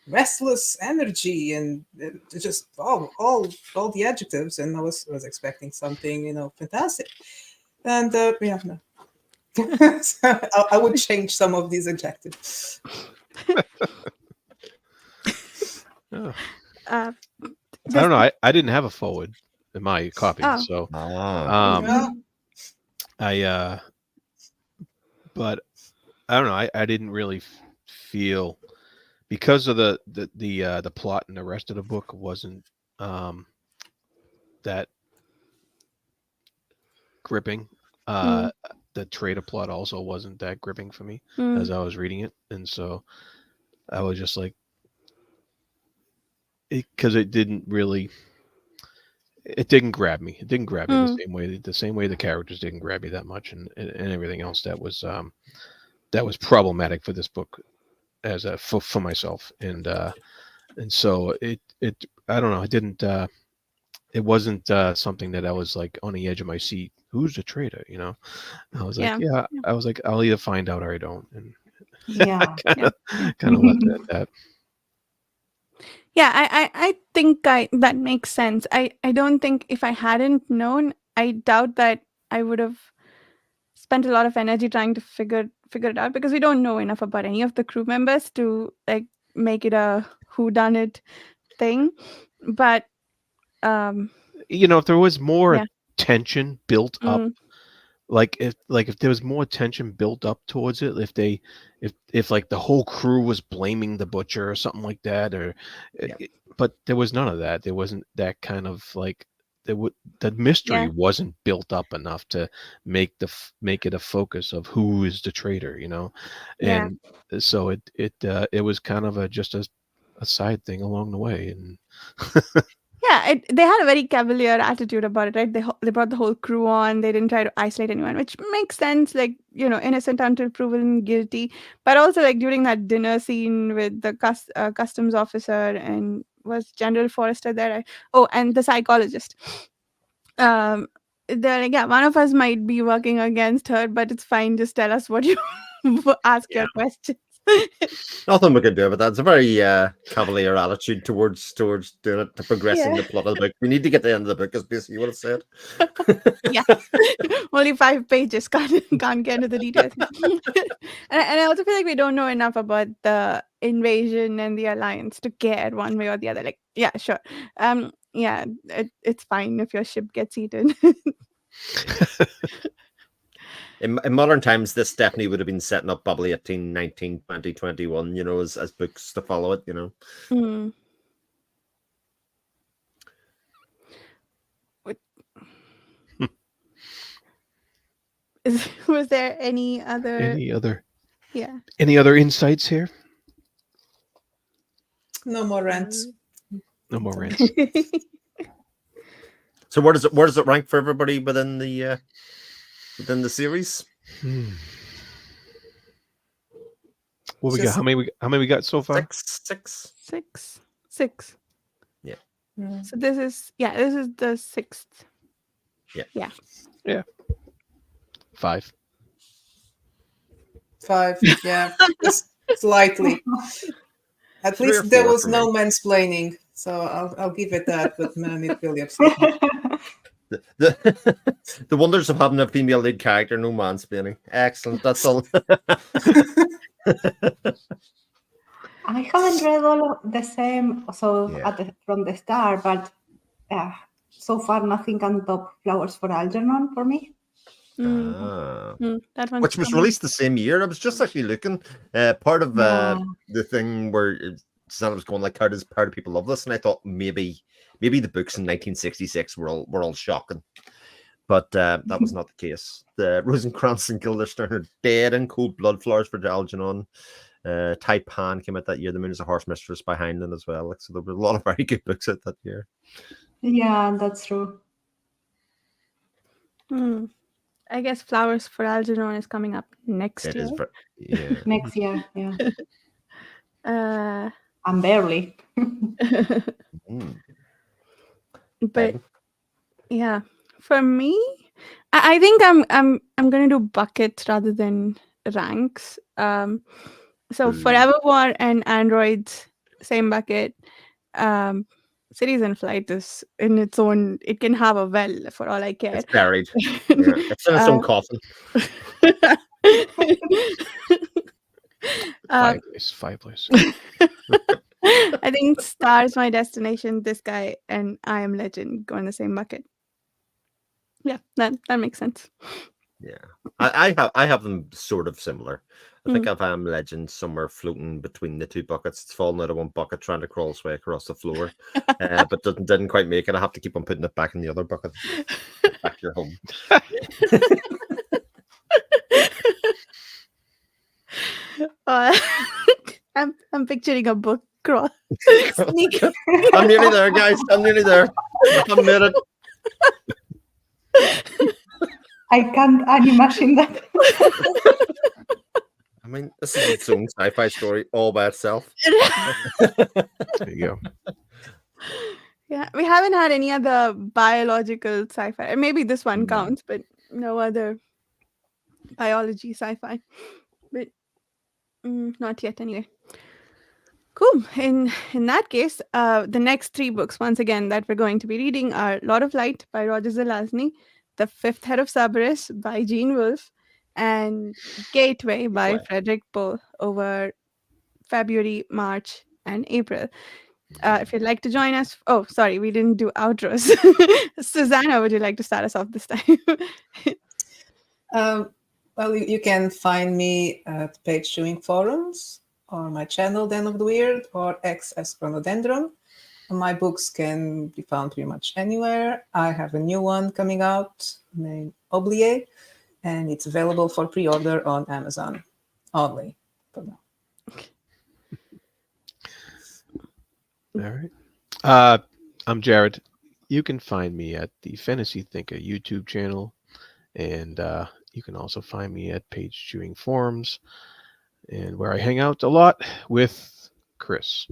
restless energy, and just all the adjectives. And I was expecting something fantastic, and yeah, no. So I would change some of these adjectives. Oh. uh, I don't know. I didn't have a forward in my copy, Oh. so Yeah. but I don't know. I didn't really feel, because of the plot and the rest of the book wasn't that gripping. The traitor plot also wasn't that gripping for me as I was reading it, and so I was just like, because it didn't grab me. It didn't grab me the same way the characters didn't grab me that much, and everything else that was problematic for this book as for myself, and so it I don't know, it didn't it wasn't something that I was like on the edge of my seat. Who's the traitor? You know, I was like, I was like, I'll either find out or I don't, and kind of left it at that. Yeah, I think that makes sense. I don't think, if I hadn't known, I doubt that I would have spent a lot of energy trying to figure it out, because we don't know enough about any of the crew members to like make it a whodunit thing. But if there was more tension built up, like if there was more tension built up towards it, if like the whole crew was blaming the butcher or something like that, or but there was none of that. There wasn't that kind of like the mystery wasn't built up enough to make it a focus of who is the traitor, and so it was kind of just a side thing along the way, and they had a very cavalier attitude about it, right? They brought the whole crew on. They didn't try to isolate anyone, which makes sense. Like, innocent until proven guilty. But also, like, during that dinner scene with the customs officer, and was General Forrester there? And the psychologist. They're like, one of us might be working against her, but it's fine. Just tell us what you ask your questions. Nothing we can do about that. It's a very cavalier attitude towards doing it, to progressing the plot of the book. We need to get to the end of the book, is basically what it said. Only 5 pages, can't get into the details. and I also feel like we don't know enough about the invasion and the alliance to care one way or the other. Like, sure, it's fine if your ship gets eaten. In modern times, this definitely would have been setting up probably 18, 19, 20, 21, as books to follow it, Was there any other insights here? No more rants. No more rants. So where does it rank for everybody within the series? What we got? How many we got so far? Six. Yeah. So this is the 6th. Yeah. 5. 5. Yeah. Just slightly. At least there was no mansplaining, so I'll give it that. But man, it really upset me. The wonders of having a female lead character, no mansplaining. Excellent. That's all. I haven't read all of the same, from the start, but so far nothing can top Flowers for Algernon for me. That one, which was released the same year. I was just actually looking. Part of the thing where Susanna was going like, how do people love this? And I thought maybe the books in 1966 were all shocking, but that was not the case. The Rosencrantz and Guildenstern are dead in cold blood. Flowers for Algernon. Taipan came out that year. The Moon is a Horse Mistress by Heinlein as well. So there were a lot of very good books out that year. Yeah, that's true. I guess Flowers for Algernon is coming up next year. Next year, I'm barely. But for me, I think I'm gonna do buckets rather than ranks. So Forever War and Androids, same bucket. Cities in Flight is in its own. It can have a well for all I care. It's buried. It's in its own coffin. 5 places. I think Stars My Destination, This Guy, and I Am Legend go in the same bucket. Yeah, that makes sense. Yeah, I have them sort of similar. I think I've Legend somewhere floating between the two buckets. It's fallen out of one bucket, trying to crawl its way across the floor, but didn't quite make it. I have to keep on putting it back in the other bucket. Back to your home. I'm picturing a book crawl. I'm nearly there, guys. I'm nearly there. I made it. I can't imagine that. I mean, this is its own sci-fi story all by itself. There you go. Yeah, we haven't had any other biological sci-fi. Maybe this one No. counts, but no other biology sci-fi. But not yet anyway. Cool. In that case, the next three books, once again, that we're going to be reading are Lord of Light by Roger Zelazny, The Fifth Head of Cerberus by Gene Wolfe, and Gateway by Gateway. Frederick Pohl over February, March, and April. If you'd like to join us, oh, sorry, we didn't do outros. Susanna, would you like to start us off this time? Well, you can find me at Page Chewing Forums, or my channel, Den of the Weird, or X as Chronodendron. My books can be found pretty much anywhere. I have a new one coming out named Oublié, and it's available for pre-order on Amazon only for now. All right. I'm Jared. You can find me at the Fantasy Thinker YouTube channel, and you can also find me at Page Chewing Forums, and where I hang out a lot with Chris.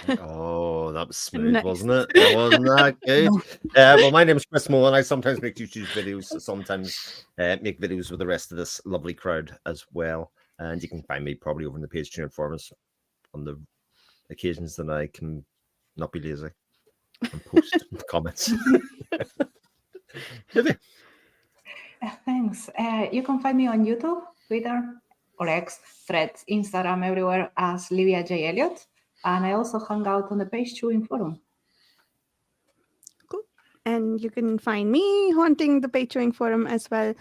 Oh, that was smooth, Nice. wasn't it? It wasn't that good. Well, my name is Chris Mullen. I sometimes make YouTube videos, sometimes make videos with the rest of this lovely crowd as well. And you can find me probably over in the Page Chewing Forums on the occasions that I can not be lazy and post comments. Thanks. You can find me on YouTube, Twitter, or X, Threads, Instagram, everywhere as Livia J. Elliott. And I also hang out on the Page Chewing Forum. Cool. And you can find me haunting the Page Chewing Forum as well.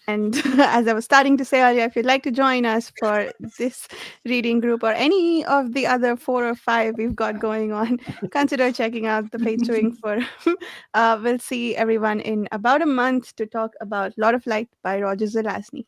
And as I was starting to say earlier, if you'd like to join us for this reading group or any of the other 4 or 5 we've got going on, consider checking out the Page Chewing Forum. We'll see everyone in about a month to talk about Lord of Light by Roger Zelazny.